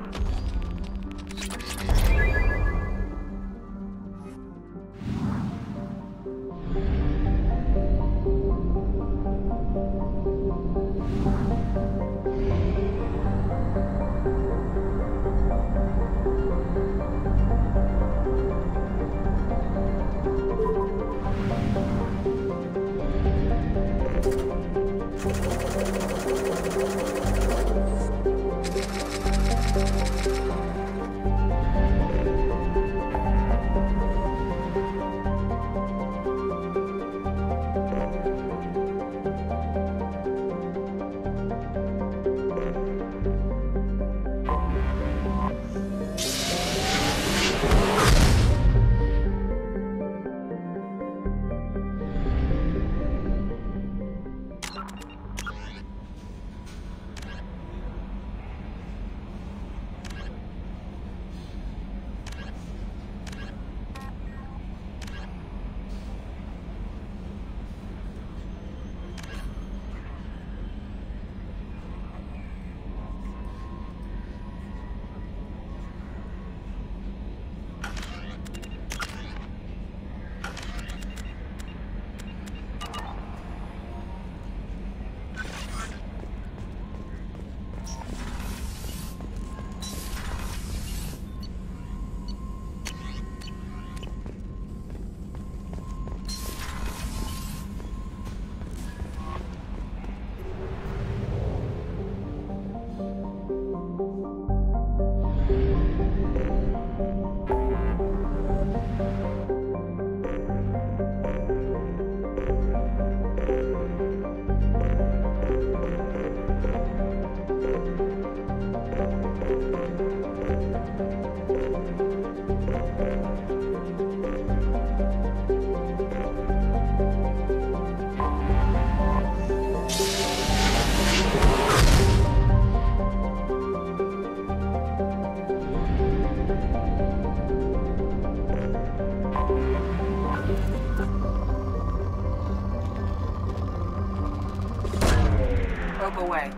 Probe away.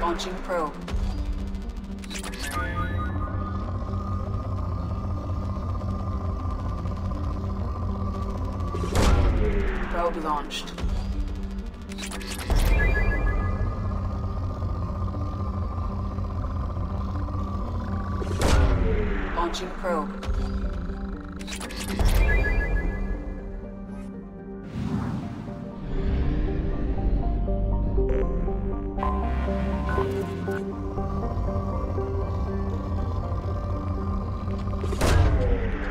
Launching probe. Probe launched. Launching probe.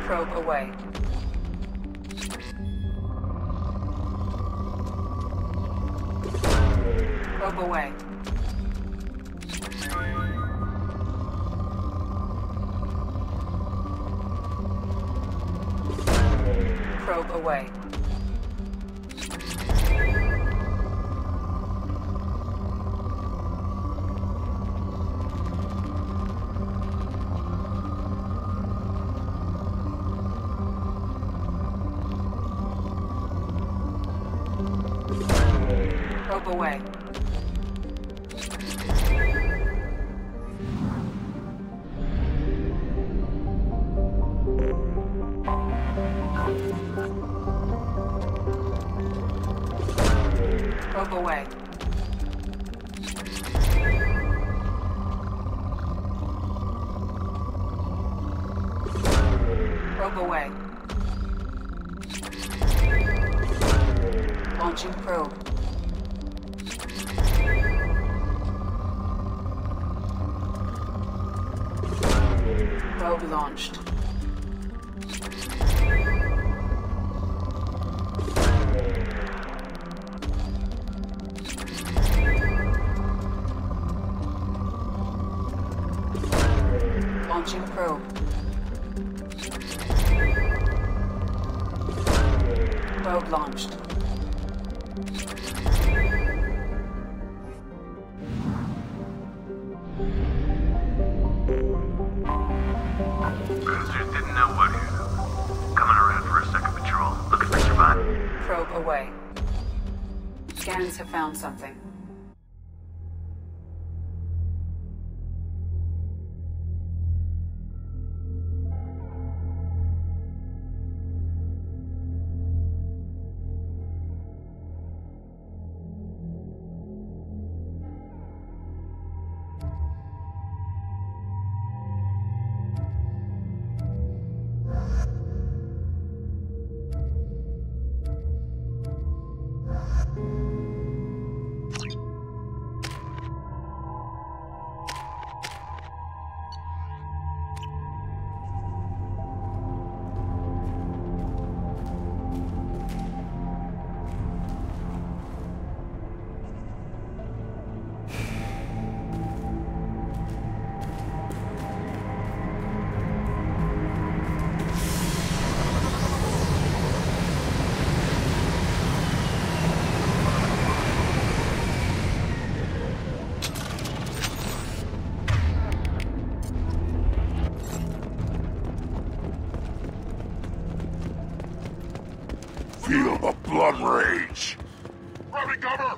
Probe away. Probe away. Probe away. Probe away. Probe away. Probe away. Launching probe. Probe launched. Launching probe. Probe launched. Cruisers didn't know what hit them. Coming around for a second patrol, looking for survivors. Probe away. Scans have found something. Feel the blood rage. Ready, cover!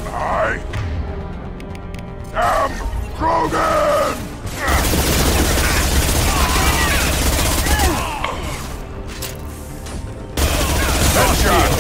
I am Krogan! Headshot!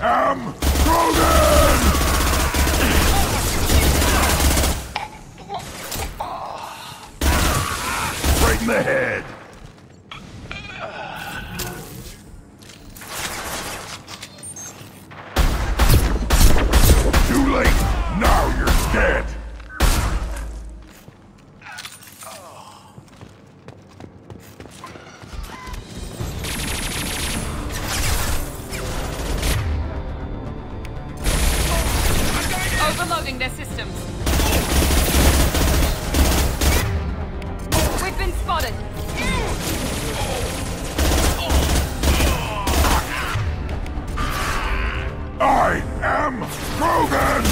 am Krogan! Right in the head. Too late. Now you're dead. Overloading their systems. We've been spotted. I am Krogan!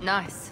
Nice.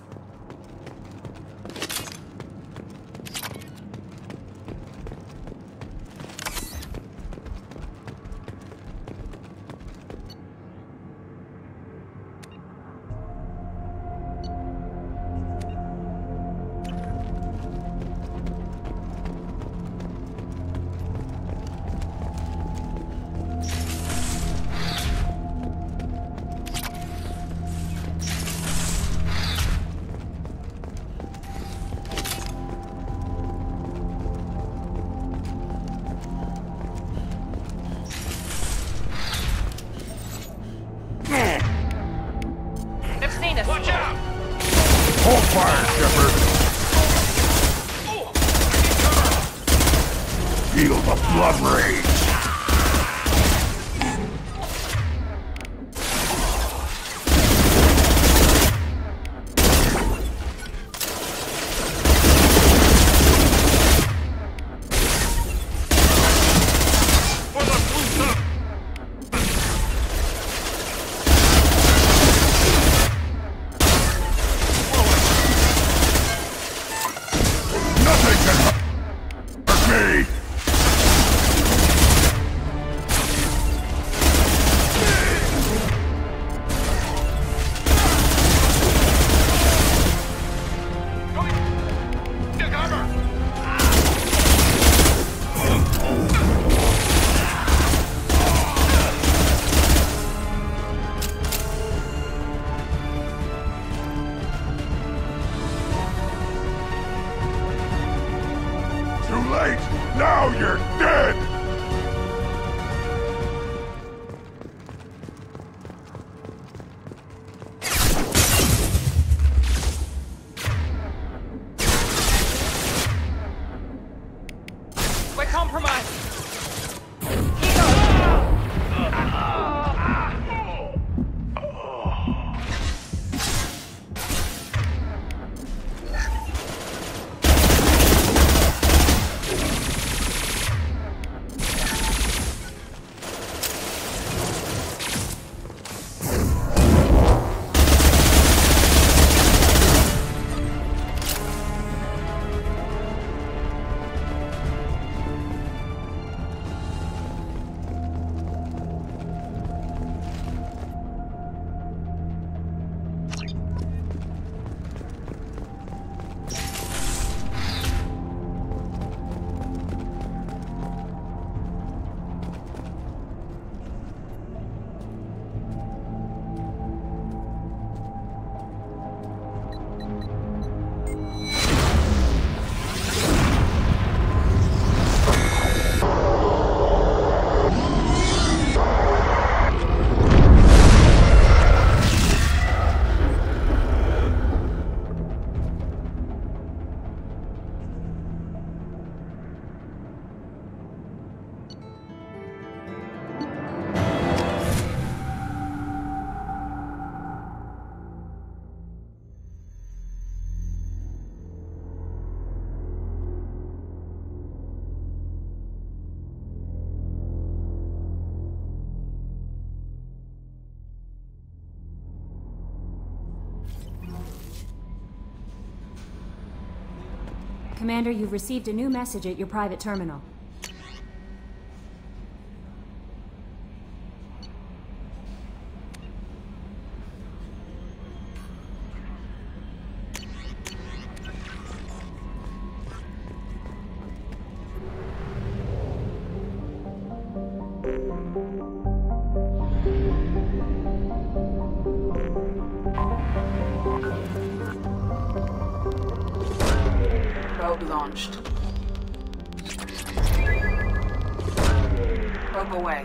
Watch out! Hold fire, Shepard! Feel the blood rage! Commander, you've received a new message at your private terminal. Probe launched. Probe away.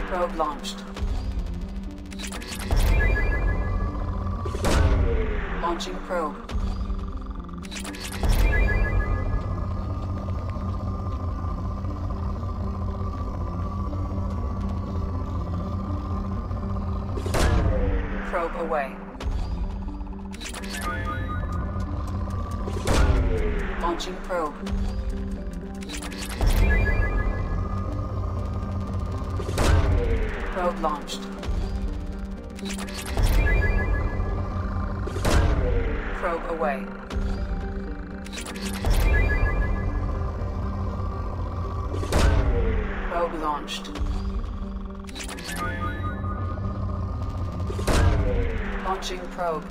Probe launched. Launching probe. Probe away. Launching probe. Probe launched. Probe away. Probe launched. Launching probe.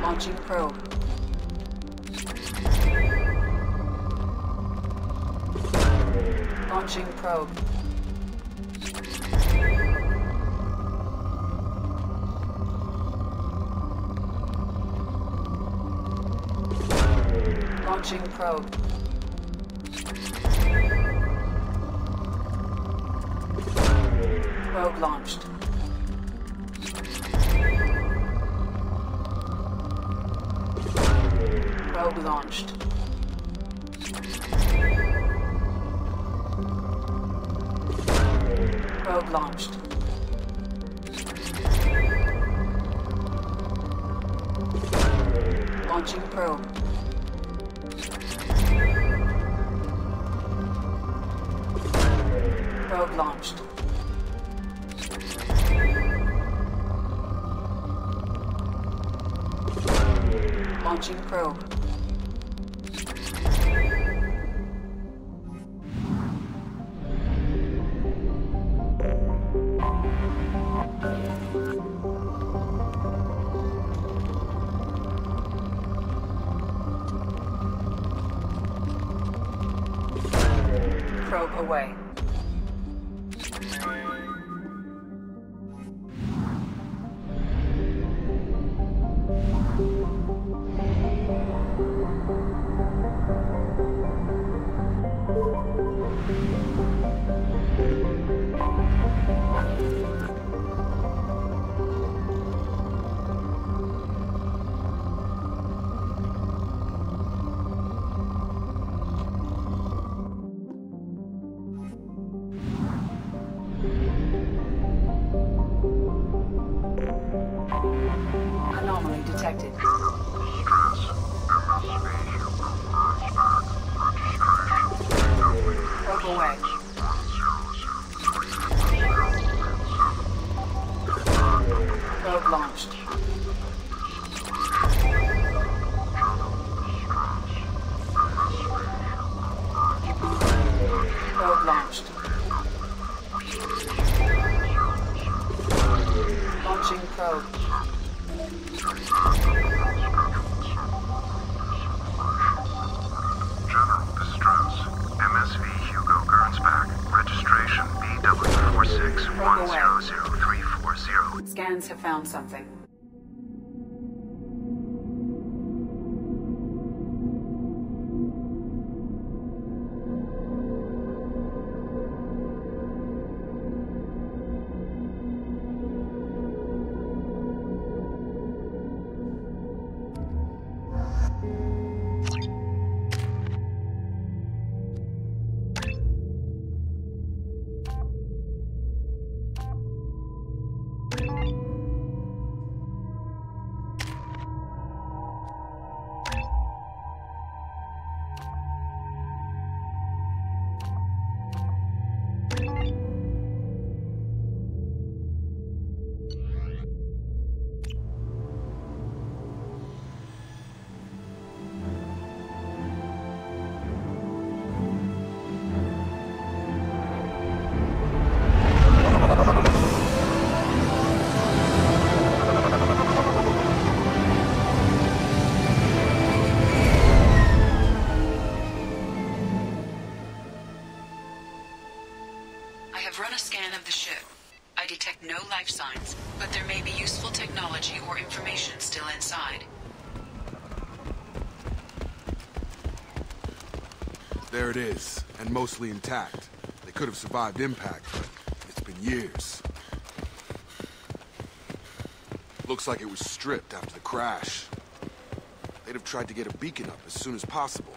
Launching probe. Launching probe. Launching probe. Probe launched. Probe launched. Probe launched. Launching probe. Probe launched. Launching probe. Probe away. Anomaly detected. Probe away. Probe launched. Probe launched. Launching probe. General distress. MSV Hugo Gernsback. Registration BW461000340. Scans have found something. life signs, but there may be useful technology or information still inside. There it is, and mostly intact. They could have survived impact, but it's been years. Looks like it was stripped after the crash. They'd have tried to get a beacon up as soon as possible.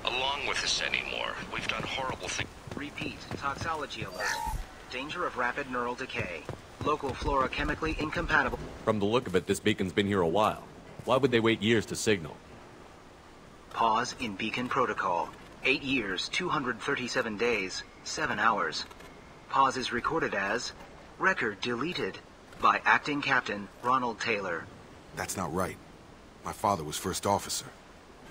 Along with this anymore, we've done horrible things. Repeat, toxology alert. Danger of rapid neural decay. Local flora chemically incompatible. From the look of it, this beacon's been here a while. Why would they wait years to signal? Pause in beacon protocol. 8 years, 237 days, 7 hours. Pause is recorded as record deleted by Acting Captain Ronald Taylor. That's not right. My father was first officer.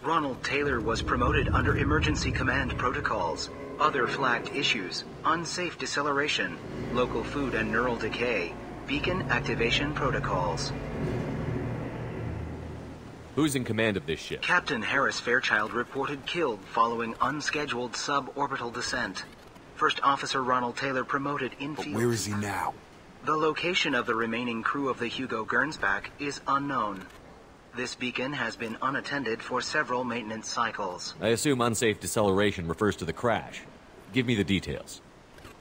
Ronald Taylor was promoted under emergency command protocols. Other flagged issues: unsafe deceleration, local food and neural decay, beacon activation protocols. Who's in command of this ship? Captain Harris Fairchild reported killed following unscheduled suborbital descent. First Officer Ronald Taylor promoted infield. But where is he now? The location of the remaining crew of the Hugo Gernsback is unknown. This beacon has been unattended for several maintenance cycles. I assume unsafe deceleration refers to the crash. Give me the details.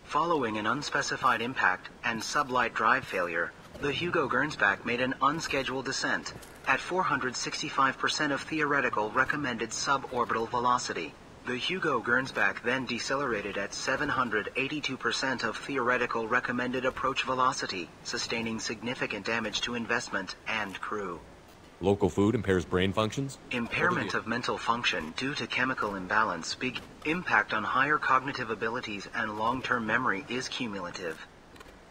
Following an unspecified impact and sublight drive failure, the Hugo Gernsback made an unscheduled descent at 465% of theoretical recommended suborbital velocity. The Hugo Gernsback then decelerated at 782% of theoretical recommended approach velocity, sustaining significant damage to investment and crew. Local food impairs brain functions? Impairment of mental function due to chemical imbalance. Big impact on higher cognitive abilities and long-term memory is cumulative.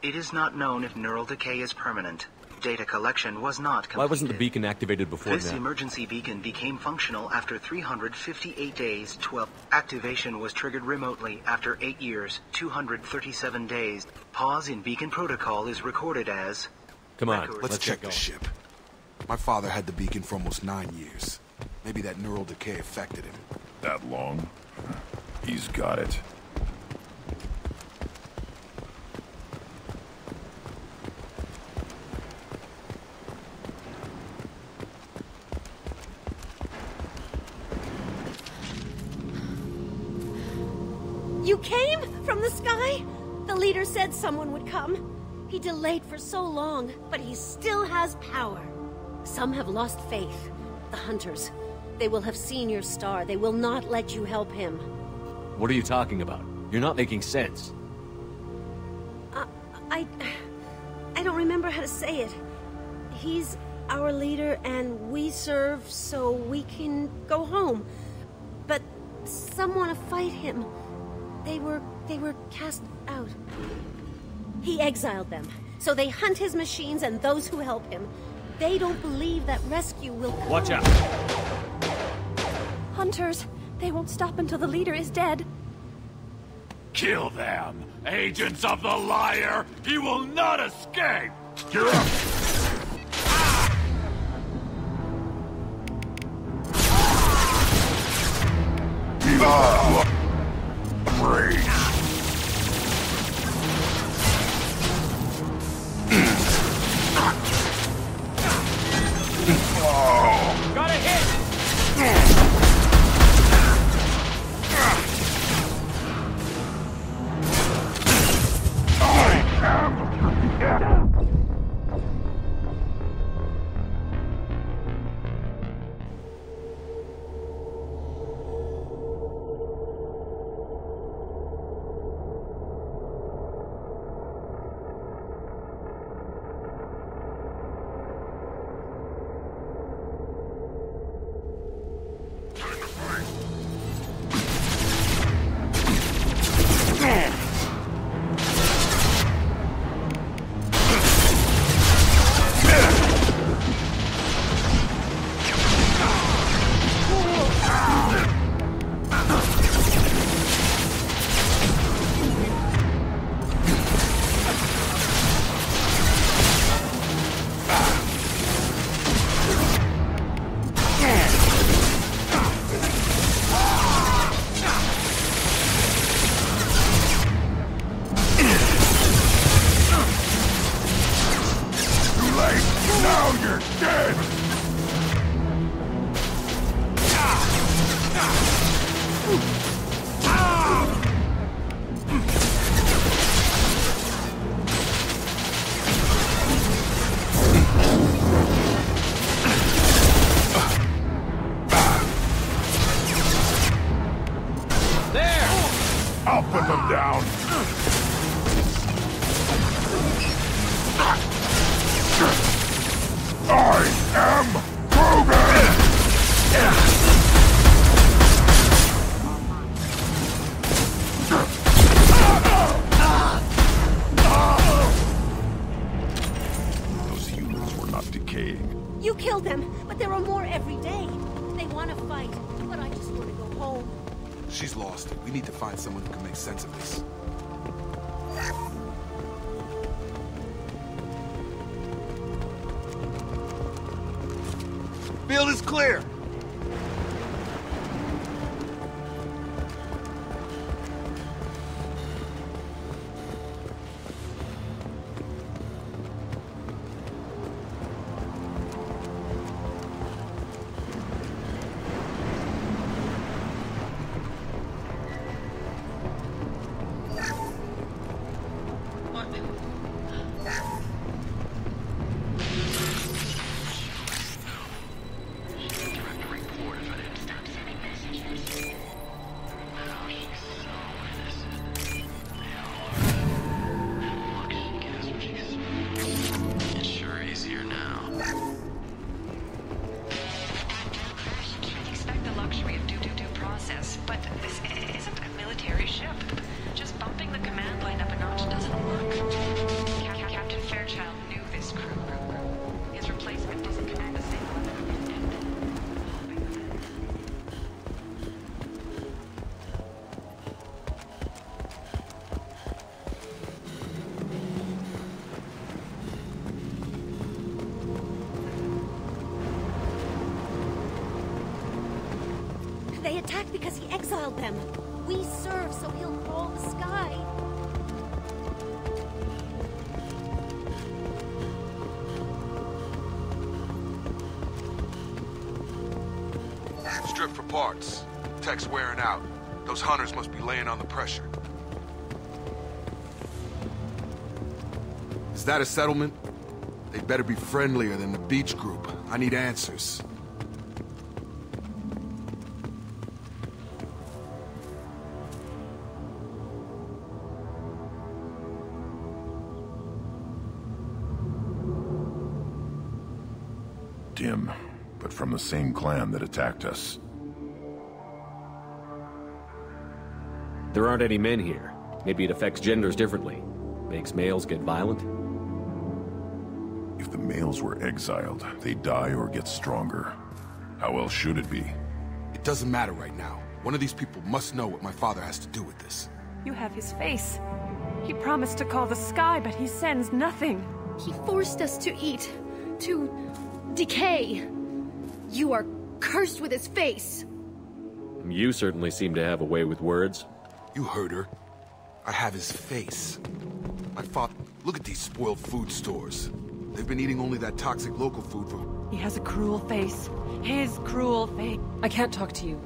It is not known if neural decay is permanent. Data collection was not completed. Why wasn't the beacon activated before This now? emergency beacon became functional after 358 days, 12. Activation was triggered remotely after 8 years, 237 days. Pause in beacon protocol is recorded as... Come on, let's check go. the ship. My father had the beacon for almost 9 years. Maybe that neural decay affected him. That long? He's got it. You came? From the sky? The leader said someone would come. He delayed for so long, but he still has power. Some have lost faith. The Hunters. They will have seen your star. They will not let you help him. What are you talking about? You're not making sense. I don't remember how to say it. He's our leader and we serve so we can go home. But some want to fight him. They were cast out. He exiled them, so they hunt his machines and those who help him. They don't believe that rescue will come. Watch out! Hunters, they won't stop until the leader is dead. Kill them! Agents of the liar! He will not escape! Got a hit! Now you're dead! There! I'll put them down. I am Krogan! Those humans were not decaying. You killed them, but there are more every day. They want to fight, but I just want to go home. She's lost. We need to find someone who can make sense of this. Field is clear. They attacked because he exiled them. We serve, so he'll crawl the sky. Strip for parts. Tech's wearing out. Those hunters must be laying on the pressure. Is that a settlement? They'd better be friendlier than the beach group. I need answers. Dim, but from the same clan that attacked us. There aren't any men here. Maybe it affects genders differently. Makes males get violent? If the males were exiled, they die or get stronger. How else should it be? It doesn't matter right now. One of these people must know what my father has to do with this. You have his face. He promised to call the sky, but he sends nothing. He forced us to eat, to decay. You are cursed with his face. You certainly seem to have a way with words. You heard her. I have his face. My father... Look at these spoiled food stores. They've been eating only that toxic local food for... He has a cruel face. His cruel face. I can't talk to you.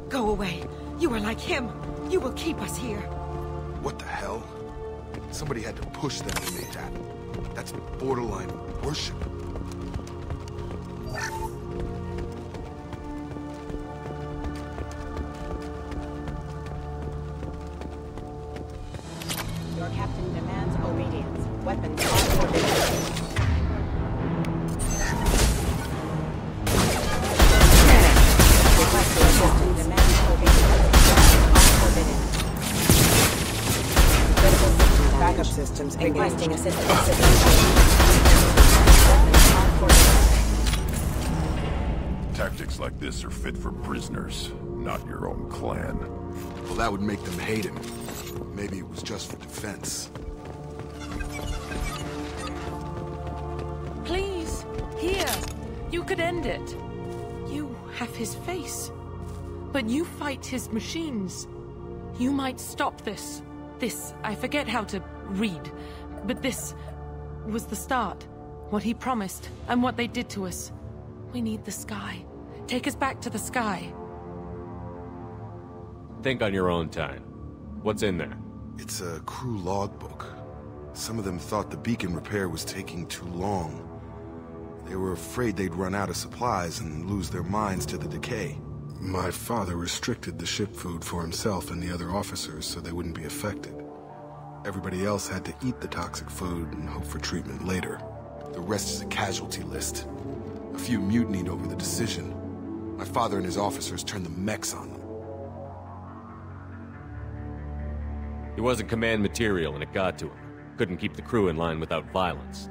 Go away. You are like him. You will keep us here. What the hell? Somebody had to push them to make that. That's borderline worship. Your captain demands obedience. Weapons are forbidden. Backup systems requesting assistance. Tactics like this are fit for prisoners, not your own clan. Well, that would make them hate him. Maybe it was just for defense. Please, here. You could end it. You have his face. But you fight his machines. You might stop this. This, I forget how to read. But this was the start. What he promised, and what they did to us. We need the sky. Take us back to the sky. Think on your own time. What's in there? It's a crew logbook. Some of them thought the beacon repair was taking too long. They were afraid they'd run out of supplies and lose their minds to the decay. My father restricted the ship food for himself and the other officers so they wouldn't be affected. Everybody else had to eat the toxic food and hope for treatment later. The rest is a casualty list. A few mutinied over the decision. My father and his officers turned the mechs on them. He wasn't command material and it got to him. Couldn't keep the crew in line without violence.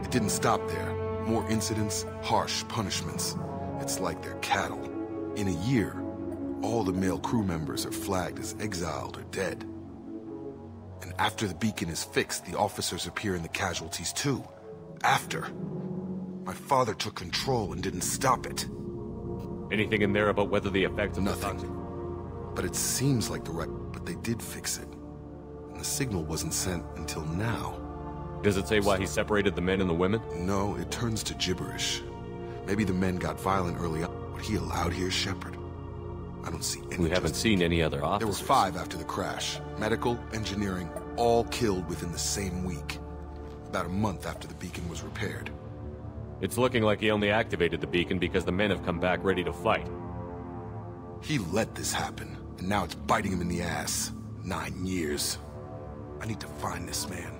It didn't stop there. More incidents, harsh punishments. It's like they're cattle. In a year, all the male crew members are flagged as exiled or dead. And after the beacon is fixed, the officers appear in the casualties too. After. My father took control and didn't stop it. Anything in there about whether the effects of Nothing. But it seems like but they did fix it. And the signal wasn't sent until now. Does it say why he separated the men and the women? No, it turns to gibberish. Maybe the men got violent early on. What he allowed here, Shepard? I don't see any. We haven't seen any other officers. There were 5 after the crash. Medical, engineering, all killed within the same week. About a month after the beacon was repaired. It's looking like he only activated the beacon because the men have come back ready to fight. He let this happen, and now it's biting him in the ass. 9 years. I need to find this man.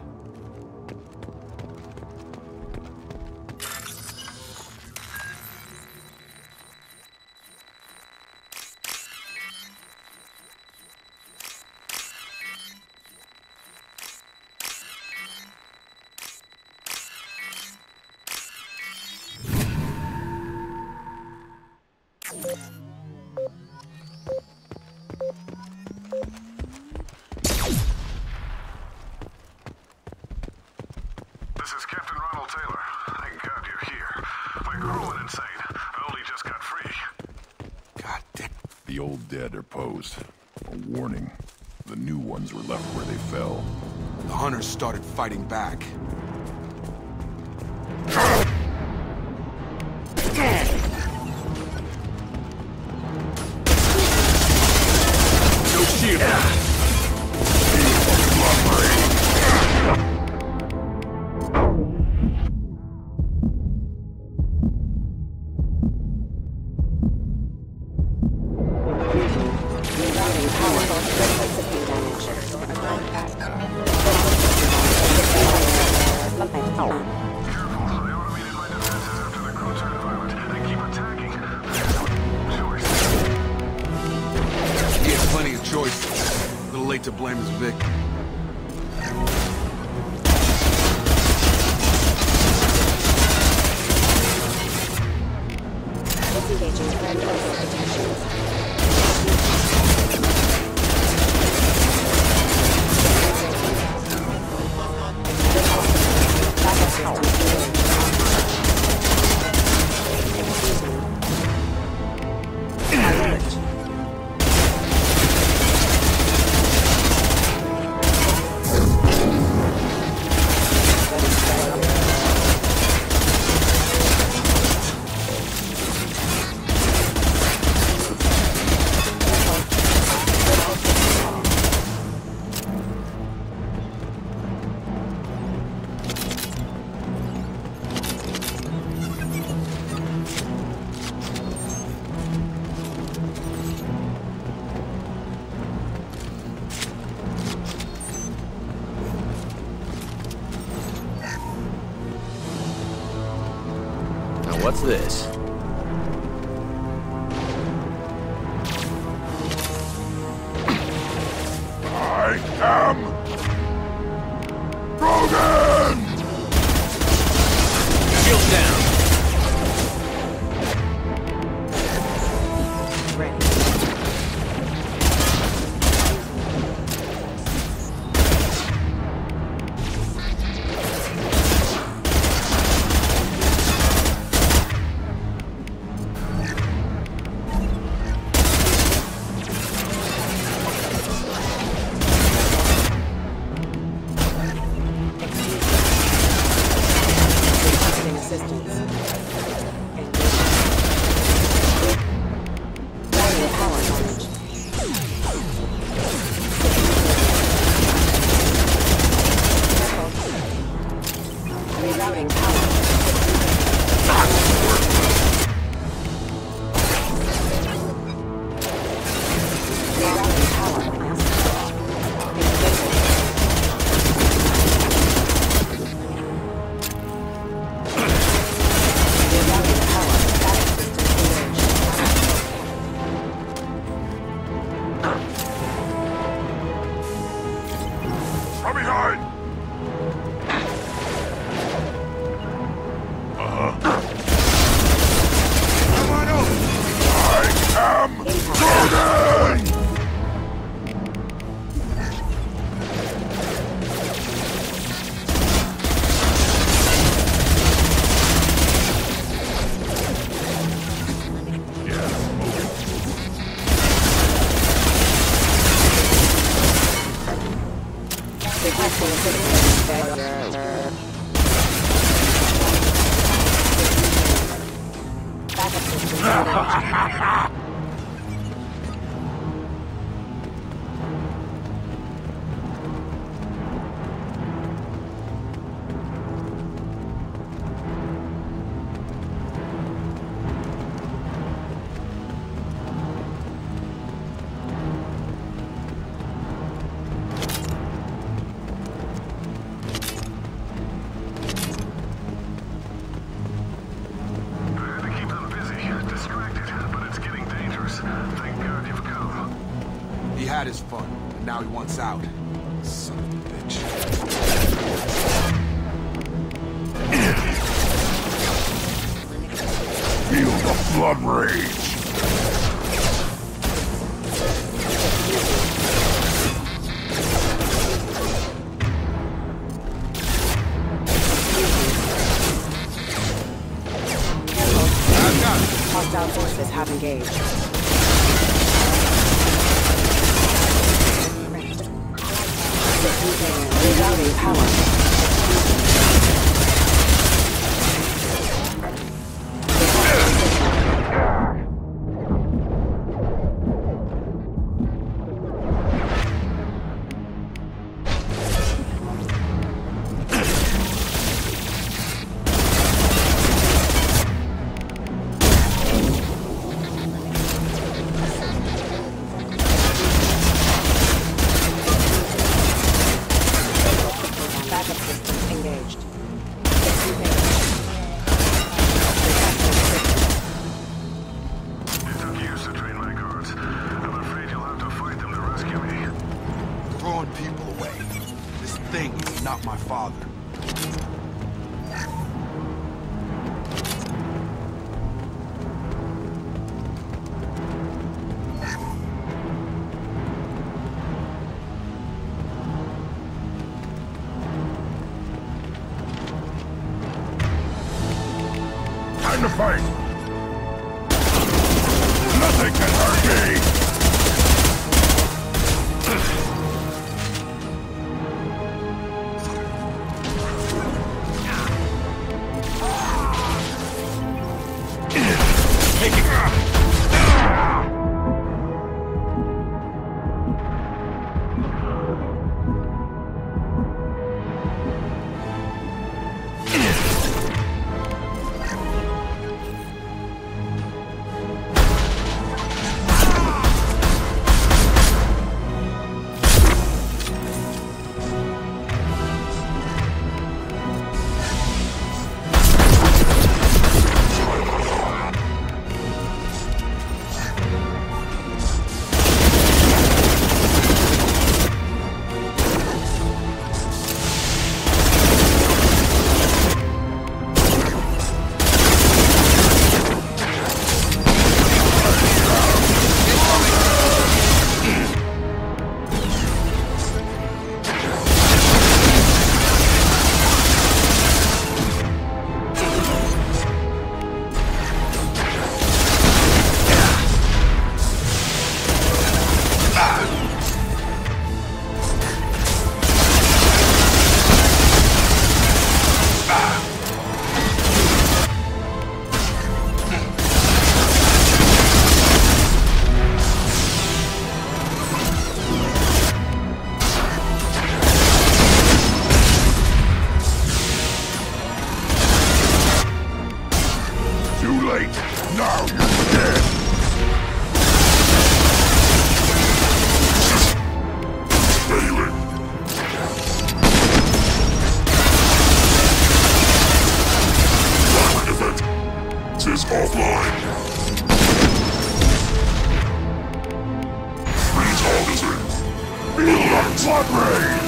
The old dead are posed. A warning. The new ones were left where they fell. The hunters started fighting back. No shield! To blame his Vic. Disengaging red detections. What's this? I am Rogan! Shield down. Rerouting power. His fun, and now he wants out. Son of a bitch. Feel the blood rage. Hostile forces have engaged. Rerouting power. Time to fight! Nothing can hurt me! late! Now you're dead! Failing! Primary event is offline. Retargeting. Feel that blood rage!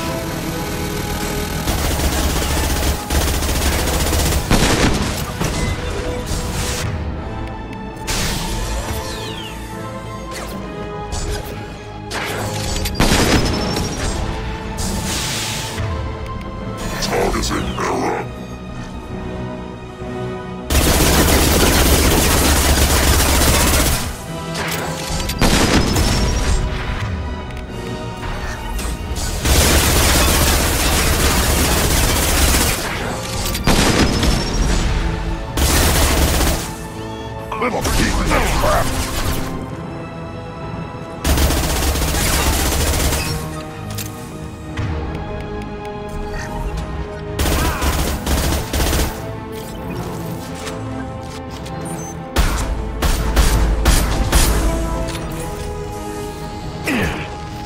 Targeting error. Little piece of crap!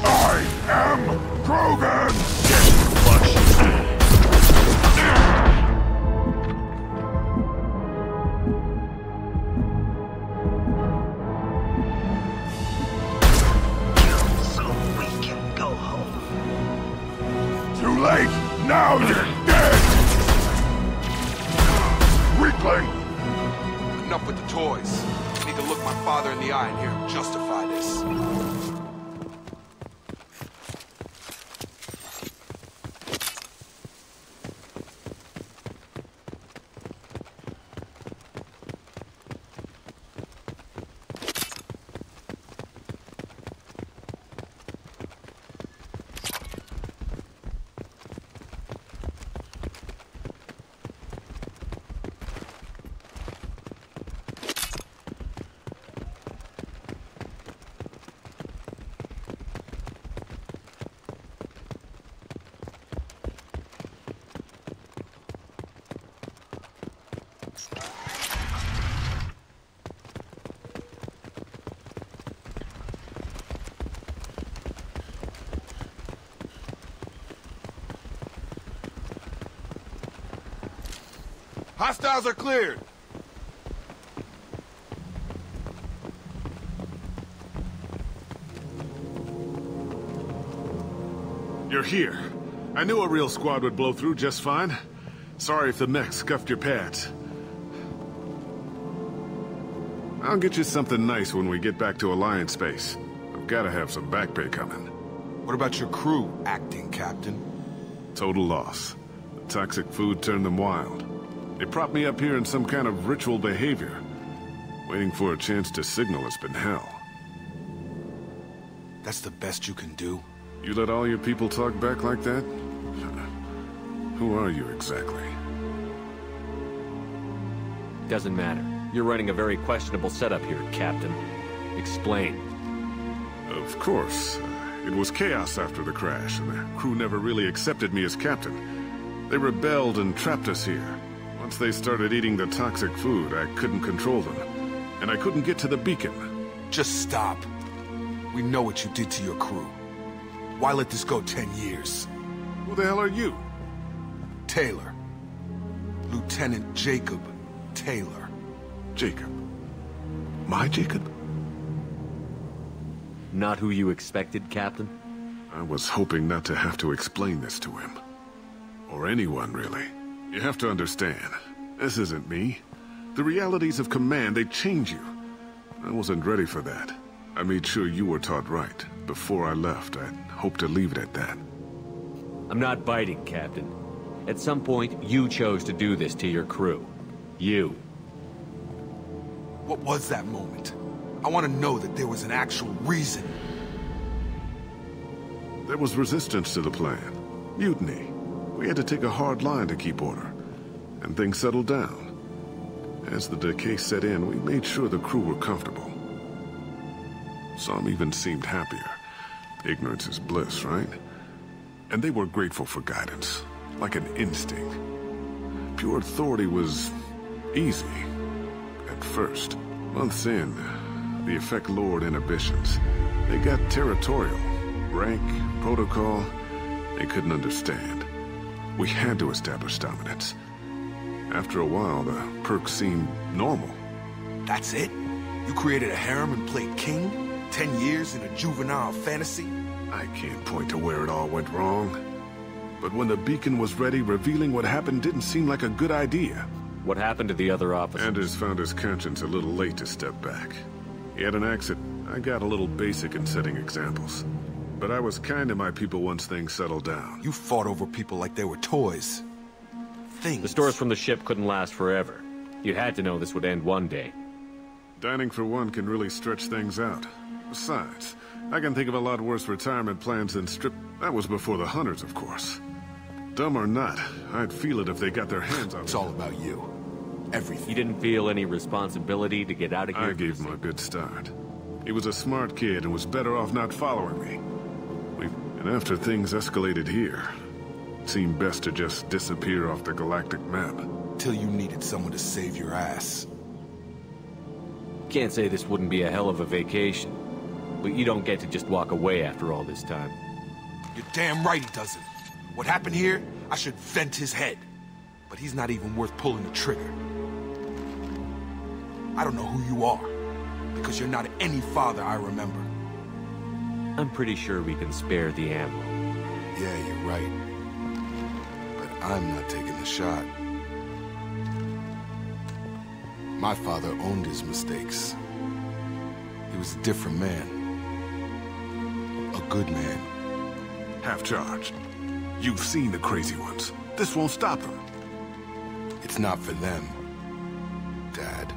I am Krogan! So we can go home. Too late! Now you're dead! Weakling! Enough with the toys. I need to look my father in the eye and hear him justify this. Hostiles are cleared. You're here. I knew a real squad would blow through just fine. Sorry if the mech scuffed your pads. I'll get you something nice when we get back to Alliance space. I've gotta have some back pay coming. What about your crew, acting captain? Total loss. The toxic food turned them wild. They propped me up here in some kind of ritual behavior. Waiting for a chance to signal has been hell. That's the best you can do? You let all your people talk back like that? Who are you exactly? Doesn't matter. You're running a very questionable setup here, Captain. Explain. Of course. It was chaos after the crash, and the crew never really accepted me as captain. They rebelled and trapped us here. Once they started eating the toxic food, I couldn't control them. And I couldn't get to the beacon. Just stop. We know what you did to your crew. Why let this go 10 years? Who the hell are you? Taylor. Lieutenant Jacob Taylor. Jacob? My Jacob? Not who you expected, Captain? I was hoping not to have to explain this to him. Or anyone, really. You have to understand, this isn't me. The realities of command, they change you. I wasn't ready for that. I made sure you were taught right. Before I left, I'd hoped to leave it at that. I'm not biting, Captain. At some point, you chose to do this to your crew. You. What was that moment? I want to know that there was an actual reason. There was resistance to the plan. Mutiny. We had to take a hard line to keep order. And things settled down. As the decay set in, we made sure the crew were comfortable. Some even seemed happier. Ignorance is bliss, right? And they were grateful for guidance, like an instinct. Pure authority was easy, at first. Months in, the Effect Lord inhibitions. They got territorial. Rank, protocol, they couldn't understand. We had to establish dominance. After a while, the perks seemed normal. That's it? You created a harem and played king? 10 years in a juvenile fantasy? I can't point to where it all went wrong. But when the beacon was ready, revealing what happened didn't seem like a good idea. What happened to the other officers? Anders found his conscience a little late to step back. He had an exit. I got a little basic in setting examples. But I was kind to my people once things settled down. You fought over people like they were toys. Things. The stores from the ship couldn't last forever. You had to know this would end one day. Dining for one can really stretch things out. Besides, I can think of a lot worse retirement plans than strip... That was before the hunters, of course. Dumb or not, I'd feel it if they got their hands on it. It's all about you. Everything. You didn't feel any responsibility to get out of here? I gave him a good start. He was a smart kid and was better off not following me. And after things escalated here, it seemed best to just disappear off the galactic map. Till you needed someone to save your ass. Can't say this wouldn't be a hell of a vacation. But you don't get to just walk away after all this time. You're damn right he doesn't. What happened here, I should vent his head. But he's not even worth pulling the trigger. I don't know who you are, because you're not any father I remember. I'm pretty sure we can spare the ammo. Yeah, you're right. But I'm not taking the shot. My father owned his mistakes. He was a different man. A good man. Half-charged. You've seen the crazy ones. This won't stop them. It's not for them, Dad.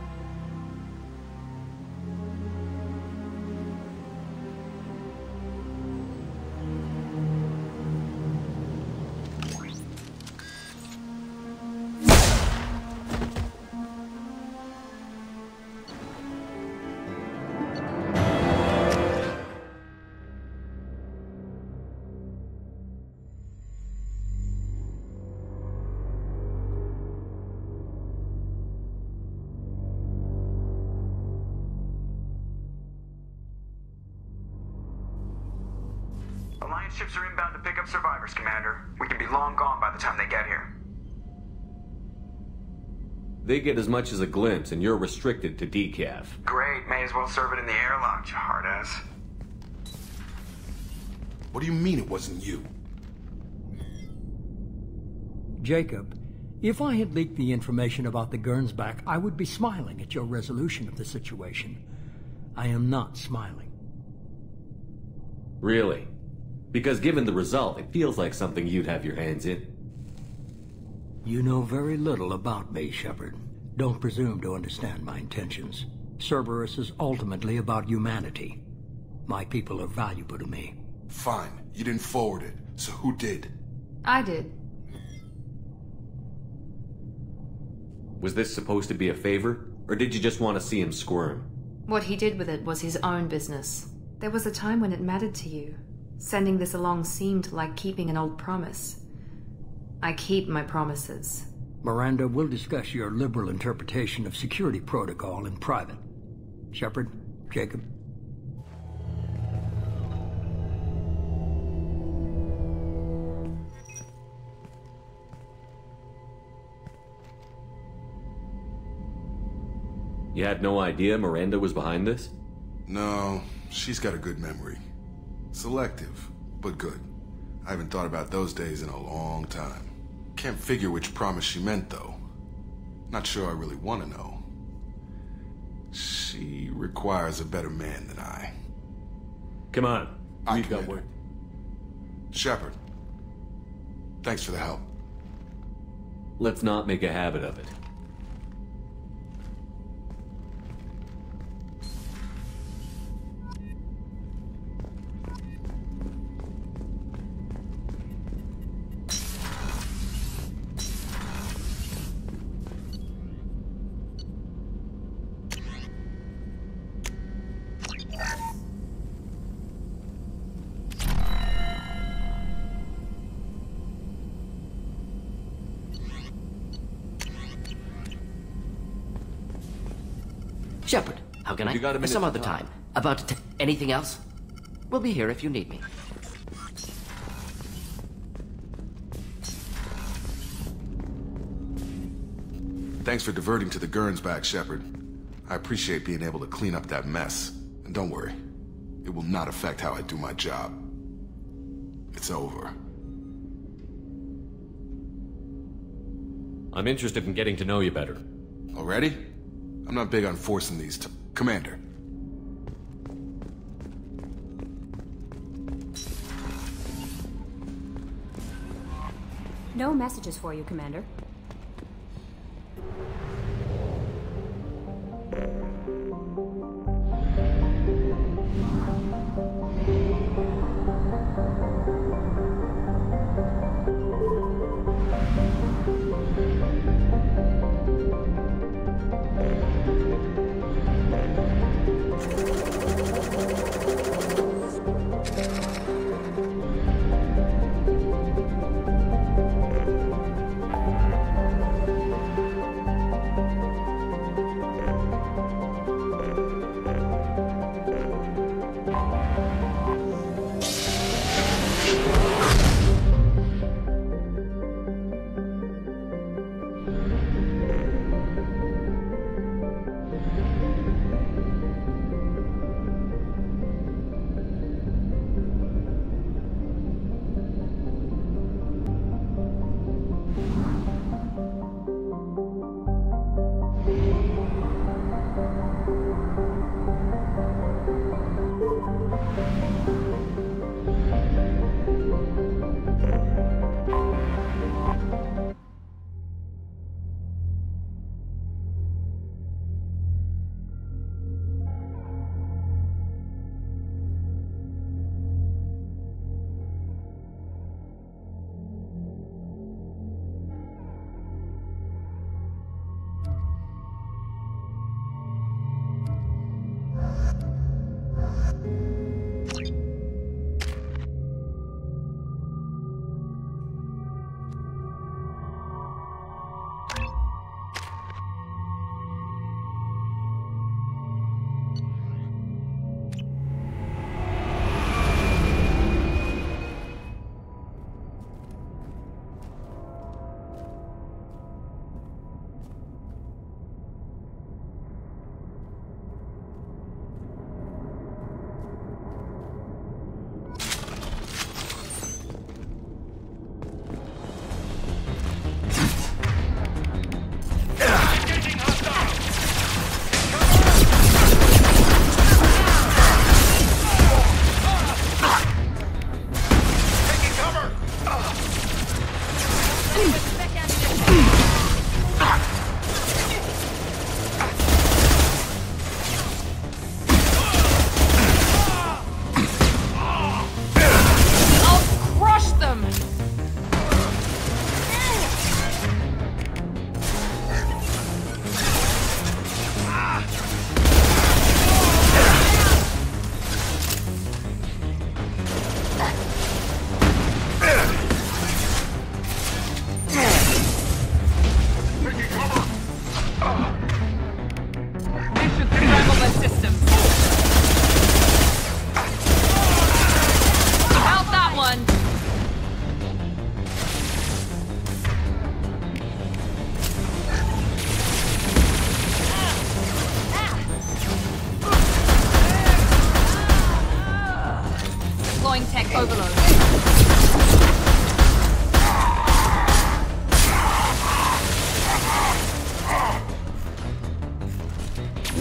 Alliance ships are inbound to pick up survivors, Commander. We can be long gone by the time they get here. They get as much as a glimpse, and you're restricted to decaf. Great, may as well serve it in the airlock, you hard-ass. What do you mean it wasn't you? Jacob, if I had leaked the information about the Gernsback, I would be smiling at your resolution of the situation. I am not smiling. Really? Because given the result, it feels like something you'd have your hands in. You know very little about me, Shepard. Don't presume to understand my intentions. Cerberus is ultimately about humanity. My people are valuable to me. Fine. You didn't forward it. So who did? I did. Was this supposed to be a favor? Or did you just want to see him squirm? What he did with it was his own business. There was a time when it mattered to you. Sending this along seemed like keeping an old promise. I keep my promises. Miranda, we'll discuss your liberal interpretation of security protocol in private. Shepard, Jacob. You had no idea Miranda was behind this? No, she's got a good memory. Selective, but good. I haven't thought about those days in a long time. Can't figure which promise she meant, though. Not sure I really want to know. She requires a better man than I. Come on. We've got work. Shepard. Thanks for the help. Let's not make a habit of it. Shepard, how can You got a minute Some to other talk. time. About anything else? We'll be here if you need me. Thanks for diverting to the Gurn's back, Shepard. I appreciate being able to clean up that mess. And don't worry, it will not affect how I do my job. It's over. I'm interested in getting to know you better. Already? I'm not big on forcing these to... Commander. No messages for you, Commander.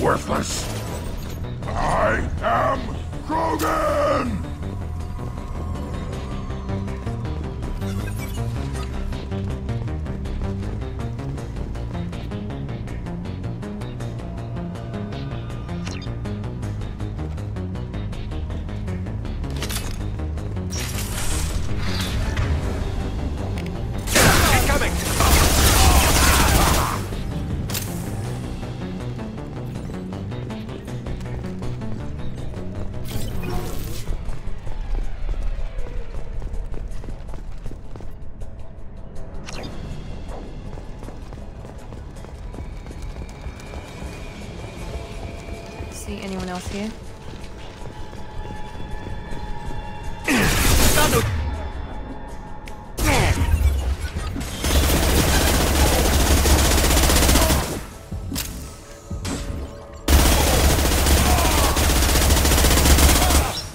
Worthless. I am Krogan! See anyone else here?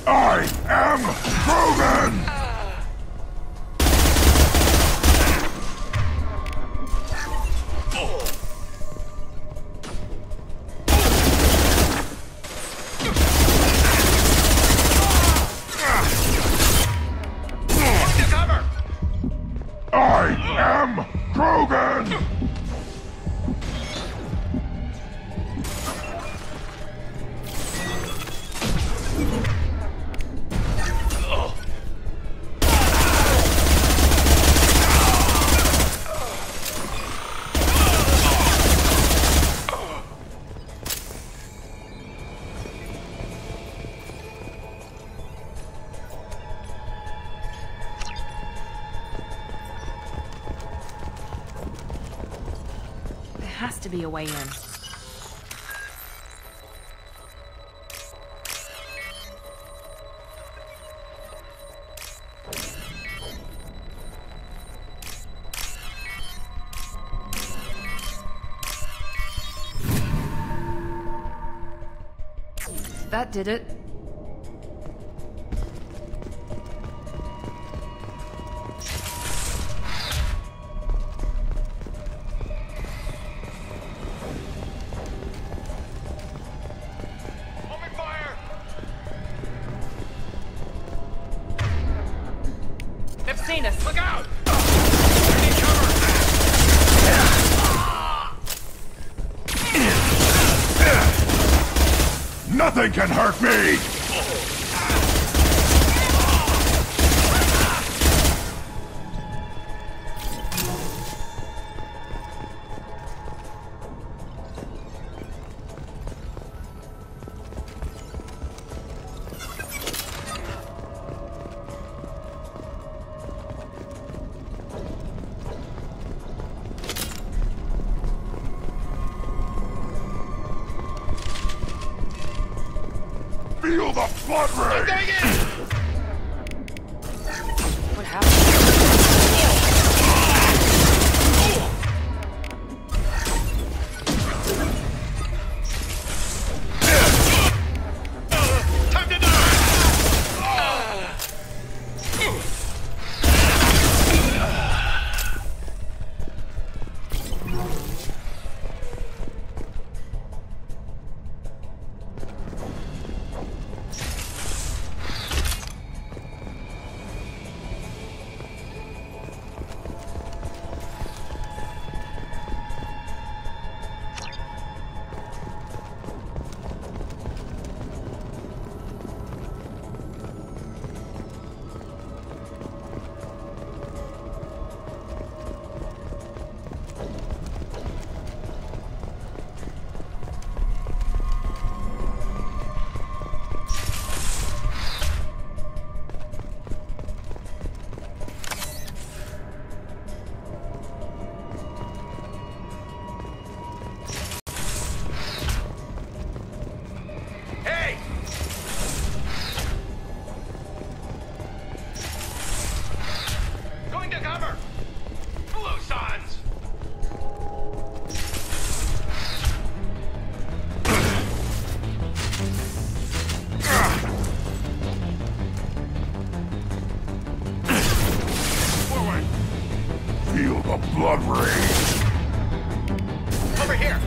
I am Krogan! I am Krogan! There has to be a way in. That did it. They've seen us. Look out! Nothing can hurt me! Feel the blood rage! What happened? Time to die! Feel the blood rage! Over here!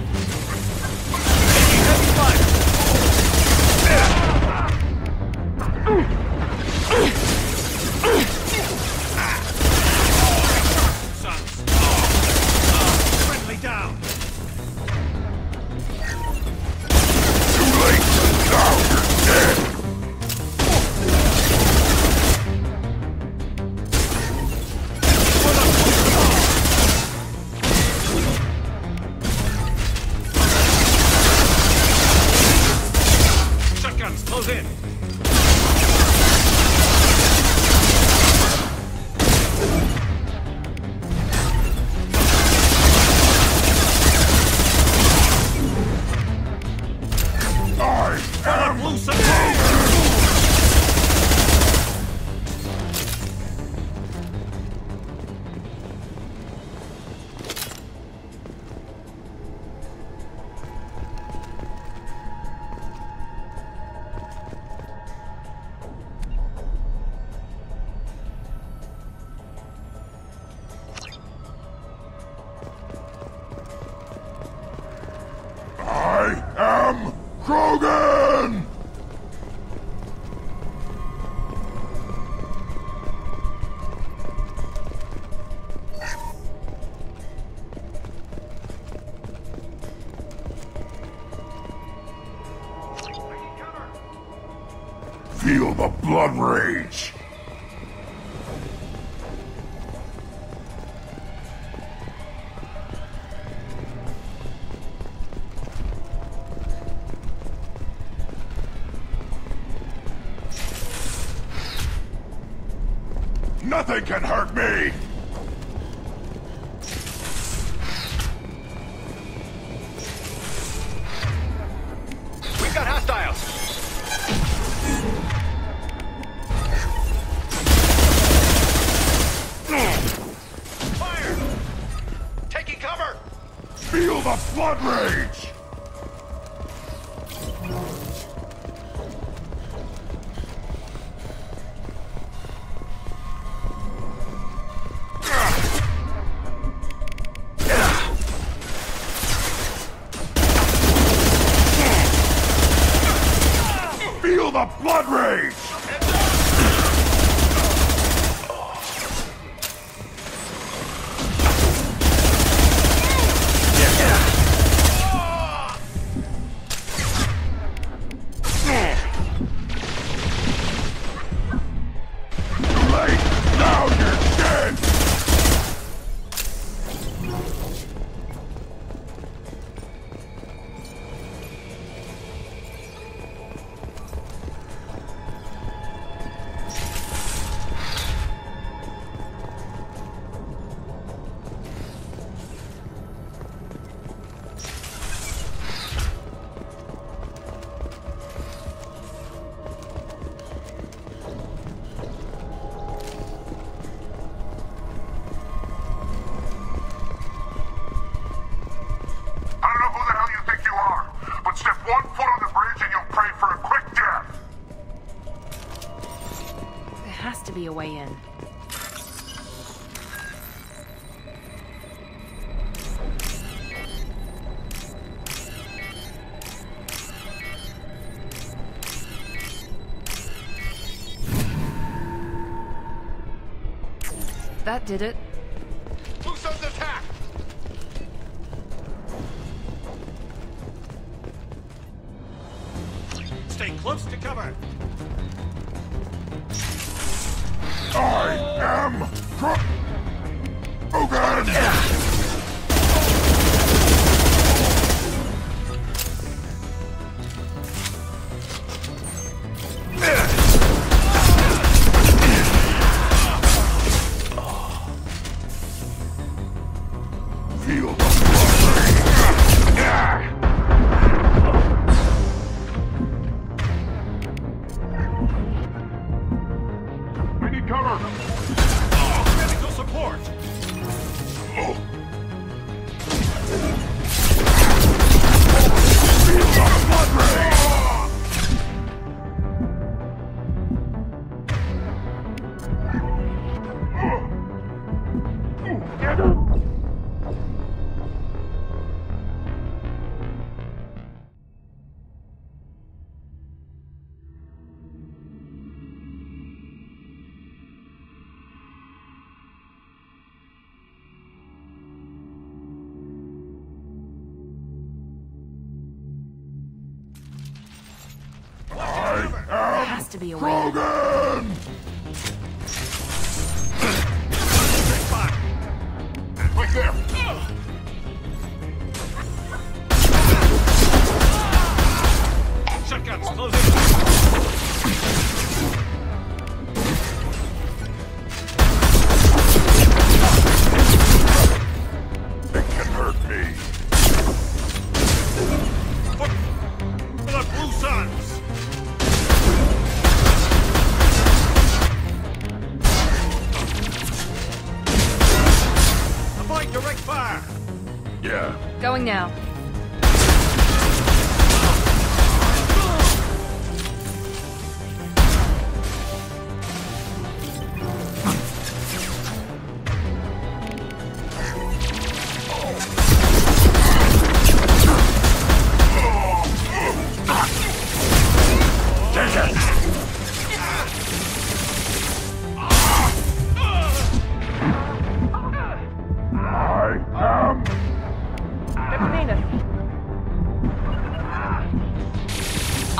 Friendly down! Too late! Now you're dead! Close in. I Krogan! Feel the blood rage! Nothing can hurt me! We've got hostiles! Fire! Taking cover! Feel the blood rage! Feel the blood rage! Now you're dead! To be a way in. That did it. Who's under attack? Stay close to cover. I am Krogan! Feel the I need cover! Medical support! Feel the blood rage! There has to be a way. Krogan! Right there! Shotguns closing! It can hurt me. For the Blue Suns! Avoid direct fire! Yeah. Going now.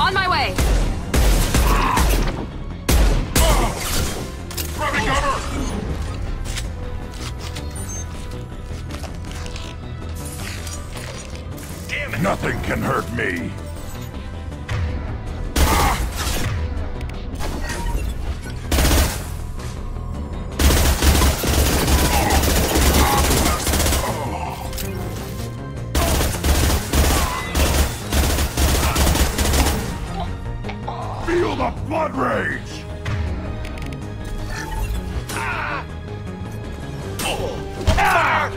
On my way! Grabbing cover! Damn it! Nothing can hurt me! Feel the blood rage!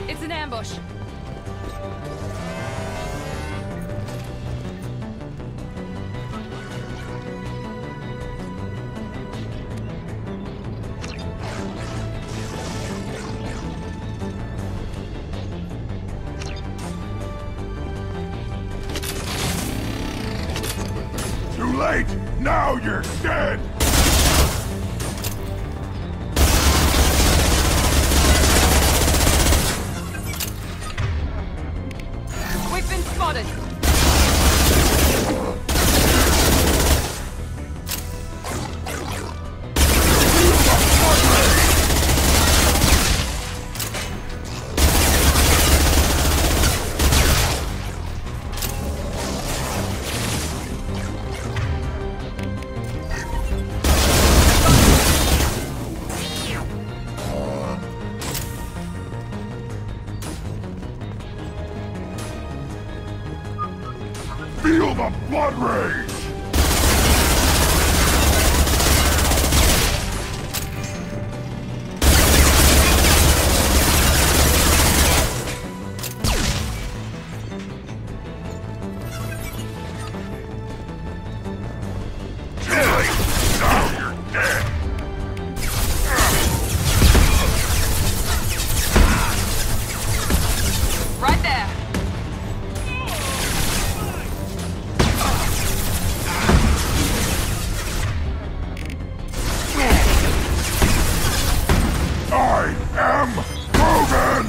It's an ambush. Too late! Now you're dead! We've been spotted. Feel the blood rage! Now you're dead! Right there. I am Grogan!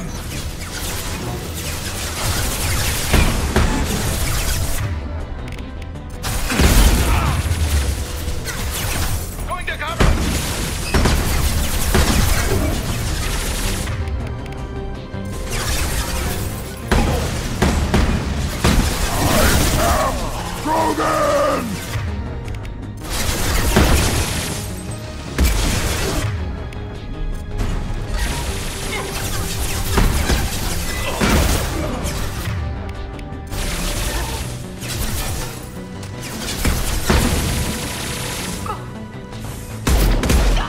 Going to cover! Grogan!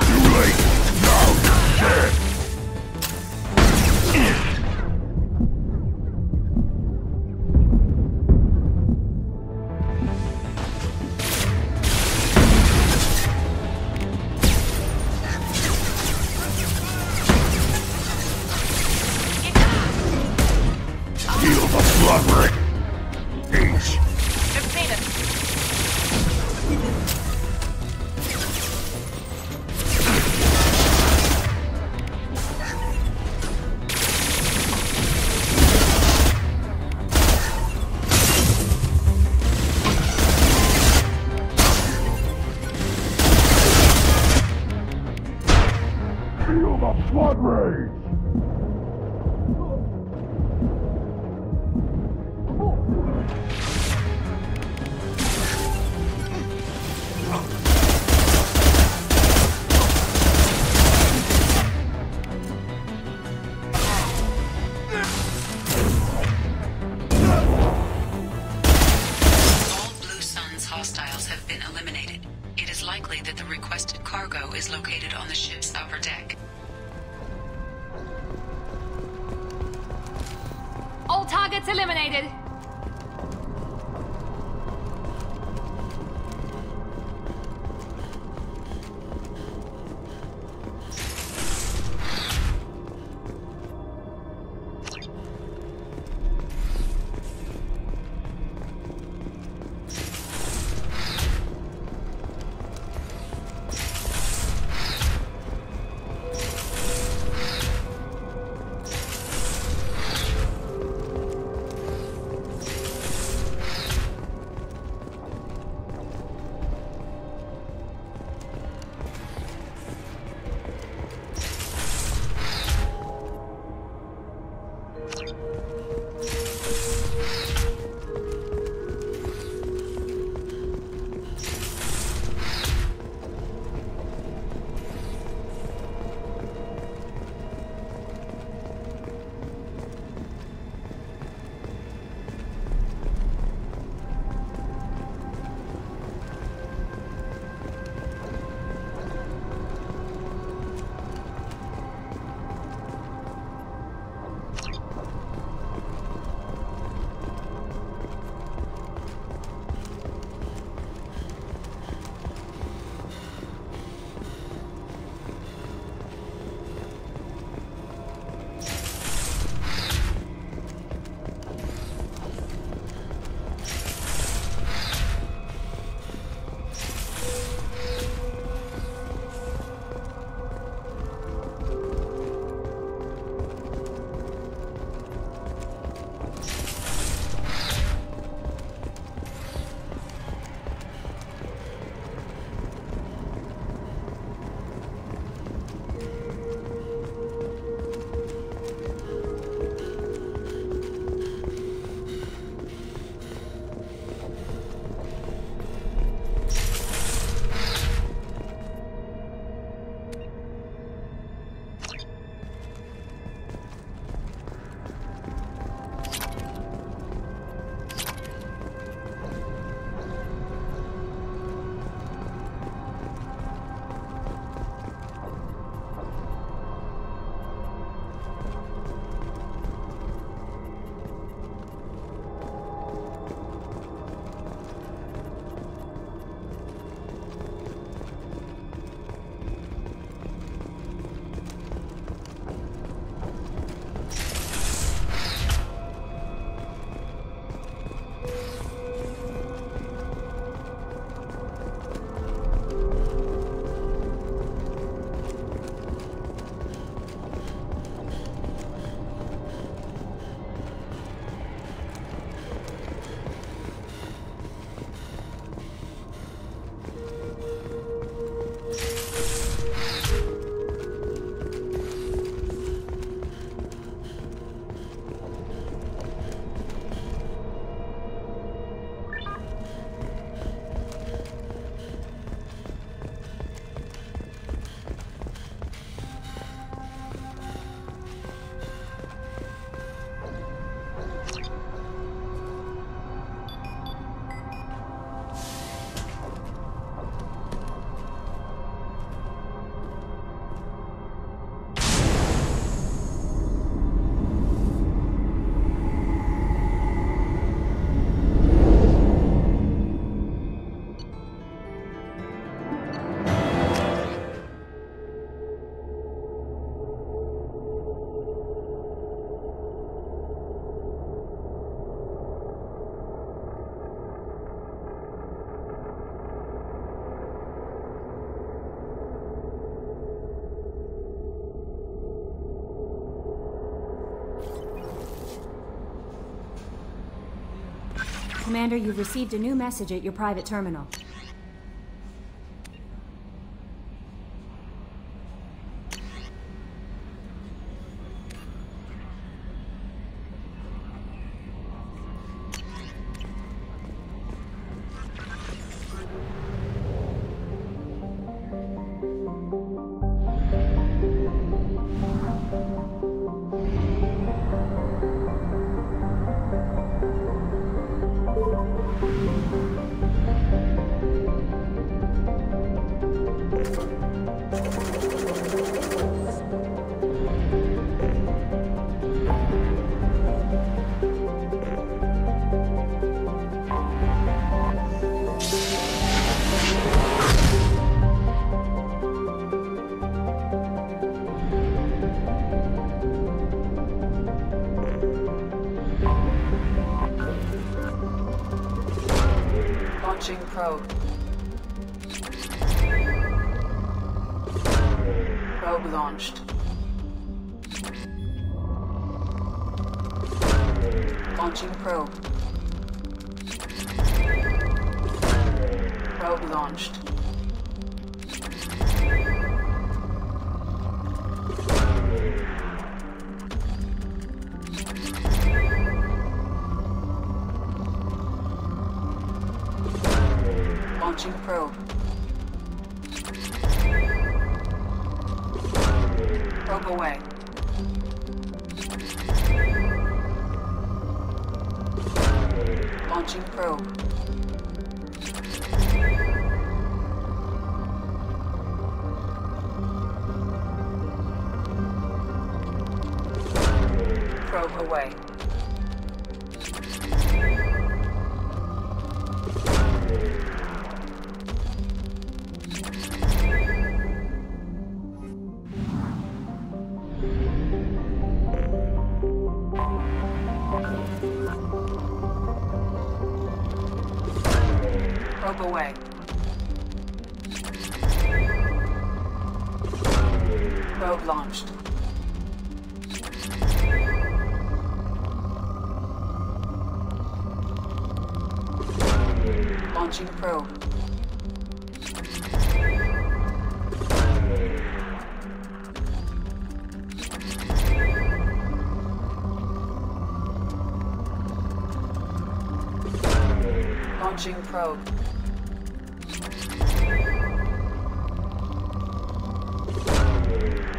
Too late! Now you're dead! Feel the blood rage! I've seen it. Feel the blood rage! All Blue Sun's hostiles have been eliminated. It is likely that the requested cargo is located on the ship's upper deck. All targets eliminated. Commander, you've received a new message at your private terminal. Launching probe. Probe launched. Launching probe. Probe launched. Launching probe. Probe away. Launching probe. Probe away. Probe away. Probe launched. Launching probe. Launching probe.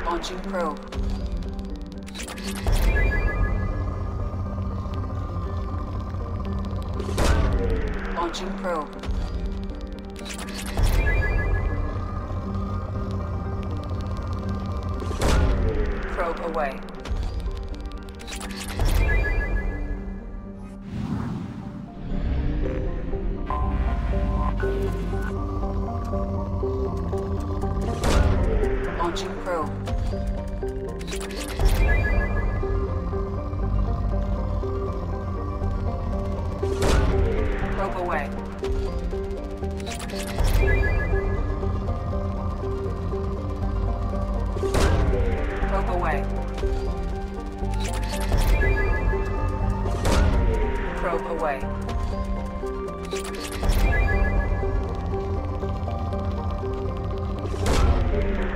Launching probe. Launching probe. Probe away. Launching probe. Probe away. Probe away. Probe away.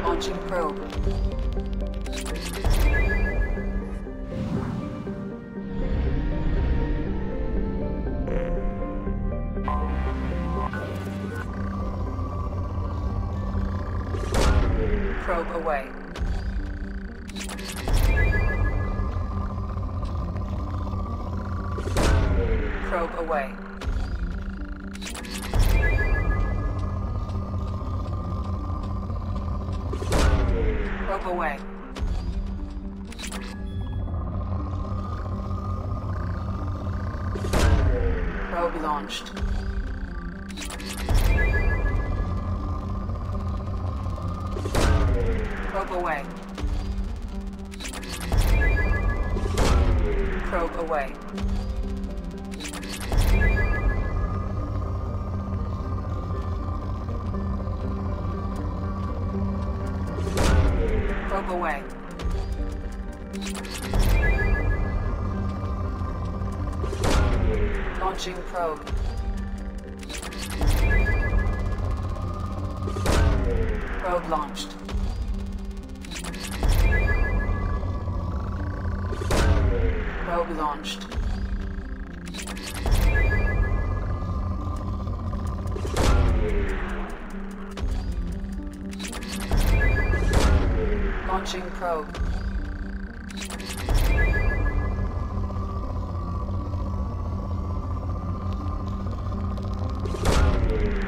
Launching probe. Probe away. Probe away. Probe away. Probe launched. Probe away. Probe away. Probe away. Launching probe. Probe launched. Probe launched. Launching probe.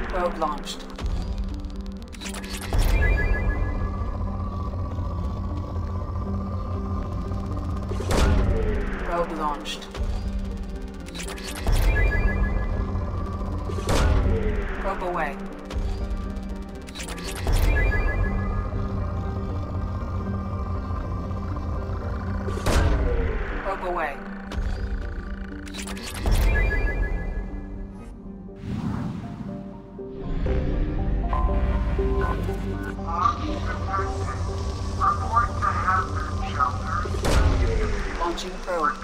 Probe launched. Probe launched. Probe away. Probe away. Report to hazard shelter. Launching probe.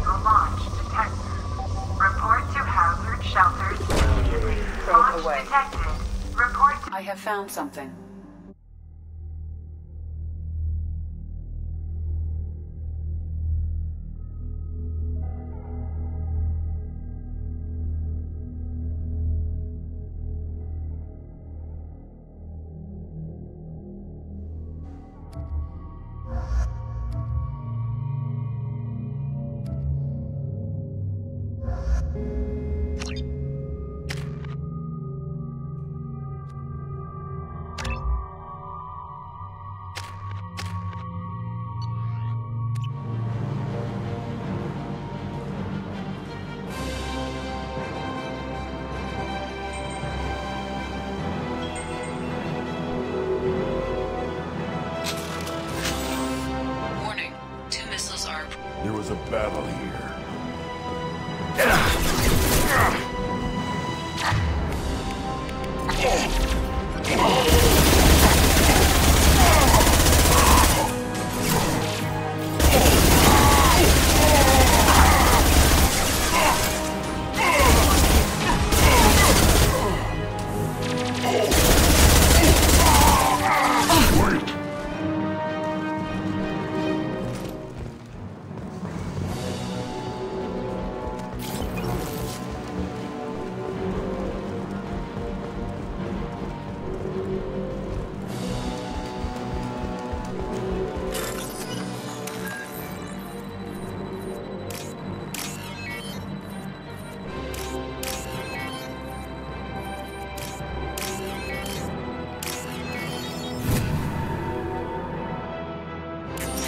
The launch detected. Report to hazard shelters immediately. Probe Launch away. detected. Report to... I have found something. Warning. 2 missiles are... There was a battle here.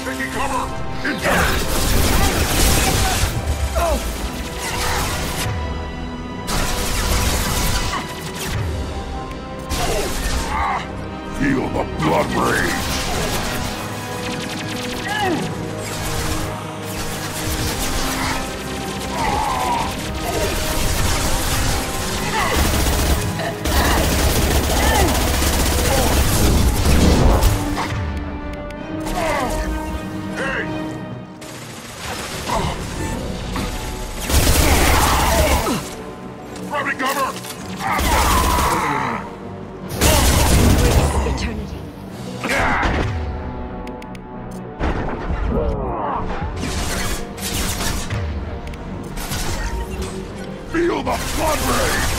Taking cover! Intact! Feel the blood rage! Grabbing cover! Eternity. Feel the blood rage!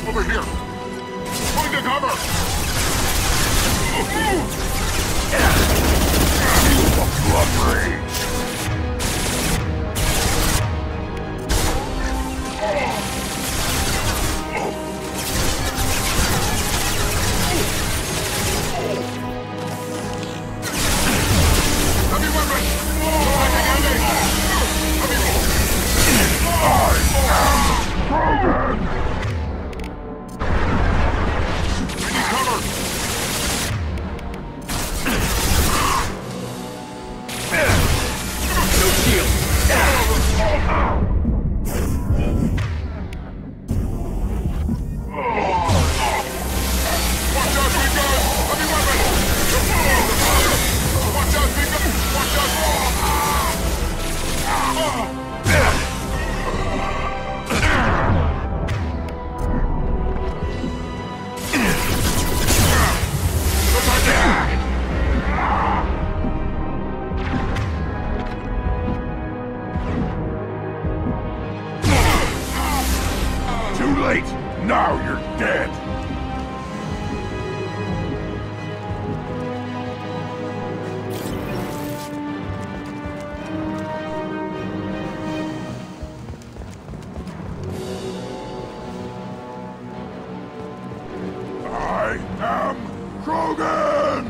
Over here! Going to cover! Feel the blood rage! Heavy weapon! I am frozen! No shield! Now you're dead! I am Krogan!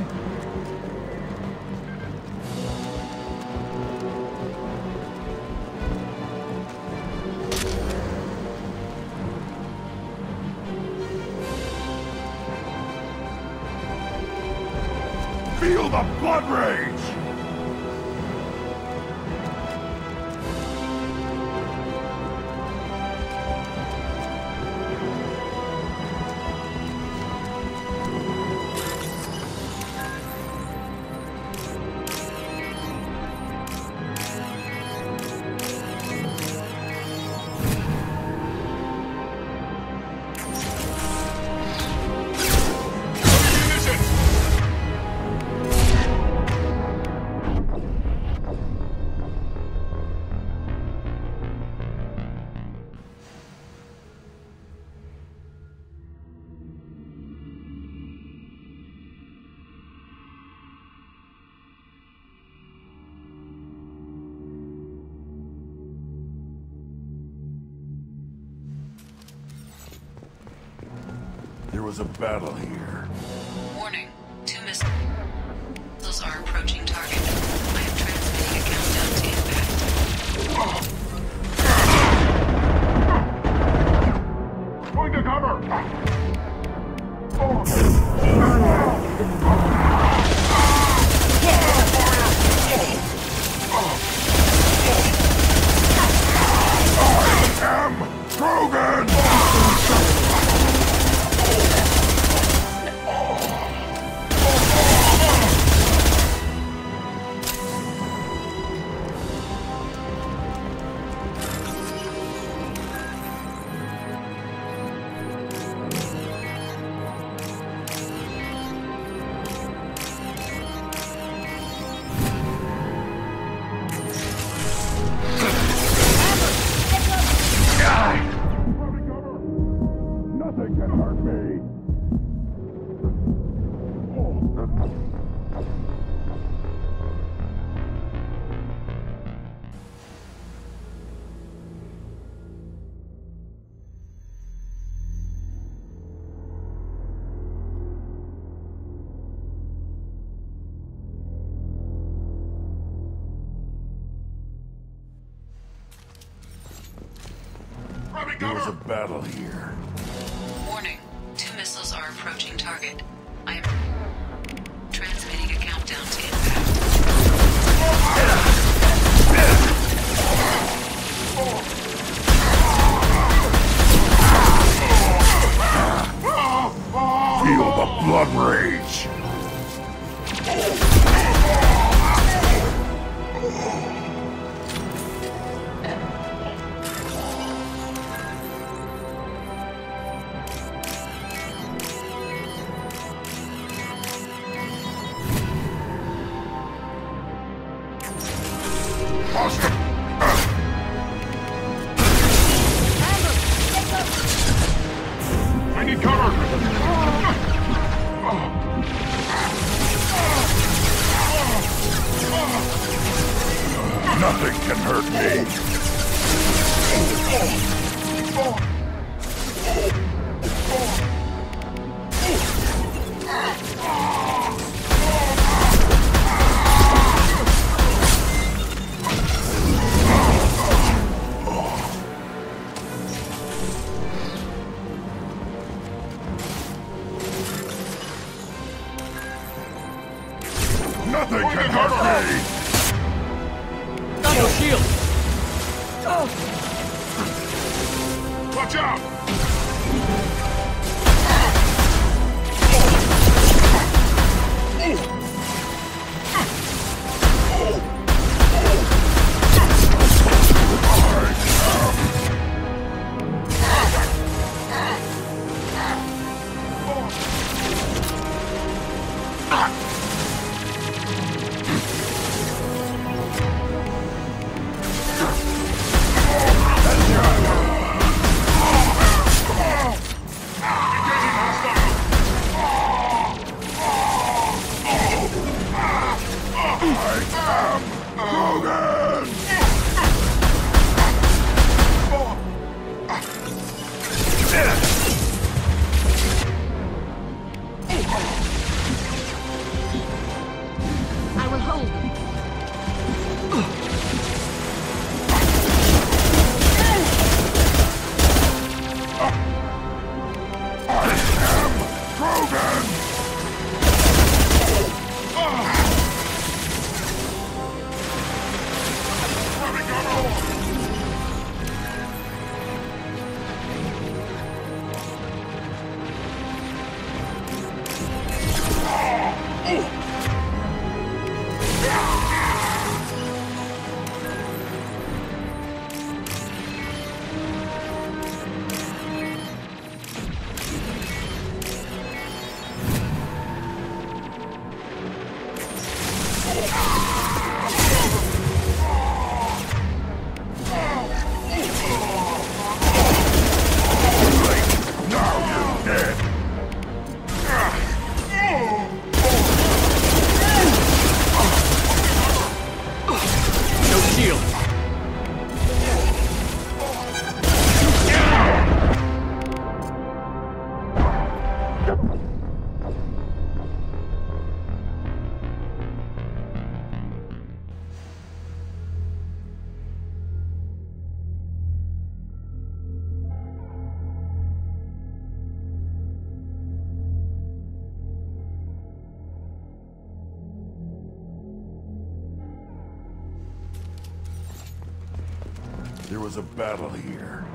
Feel the blood rage! There was a battle here. Warning. 2 missiles are approaching target. I am transmitting a countdown to impact. Going to cover! I am Krogan! Nothing can hurt me! There was a battle here. Warning. 2 missiles are approaching target. I am transmitting a countdown to impact. Feel the blood rage! I need cover! Nothing can hurt me! Nothing can hurt me! Double shield! Watch out! there was a battle here.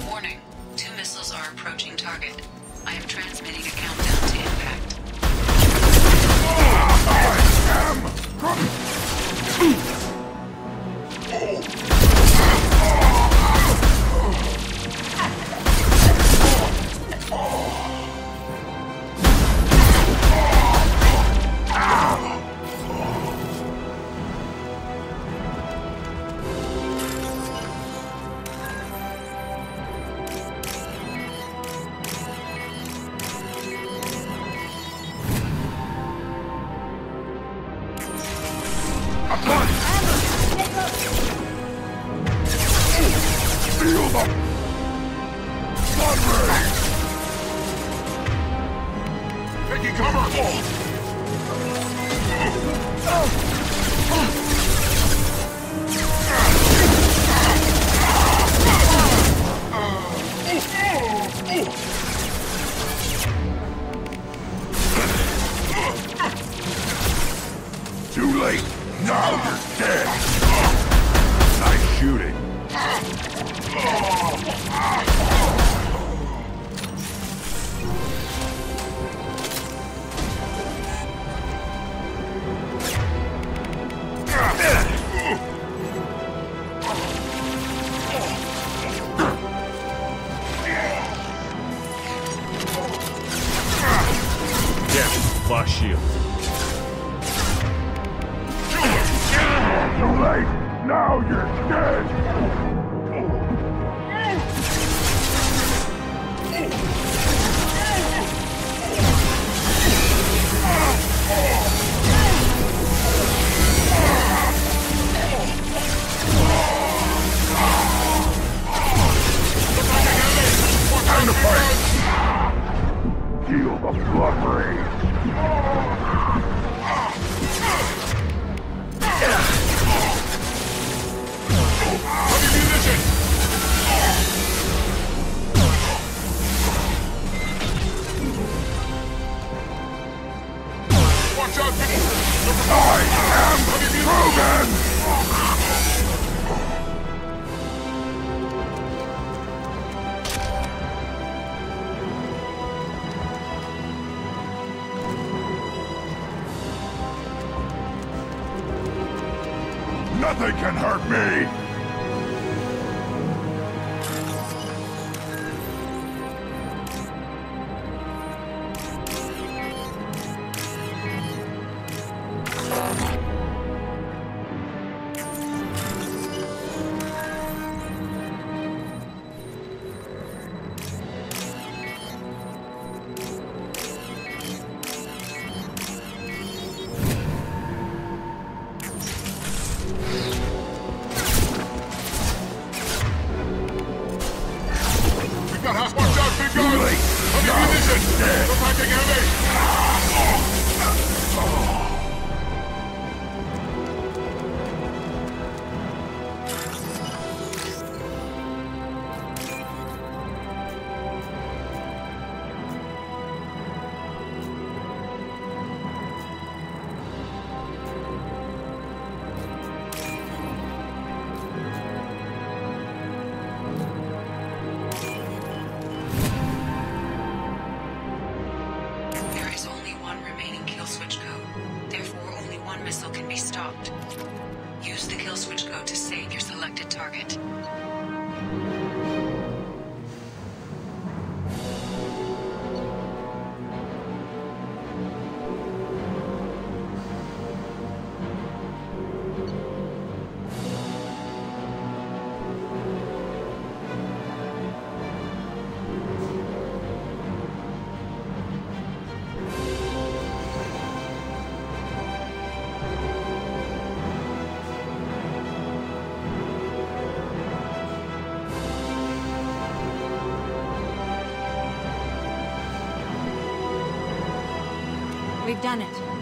Warning. 2 missiles are approaching target. I am transmitting a countdown to impact. Feel the blood rain! Taking cover! Too late! Now you're dead! Nice shooting! Lost shield. Too late! Now you're dead! Time to fight! Feel the blood rain! Watch out! I am Krogan! Nothing can hurt me! We've done it.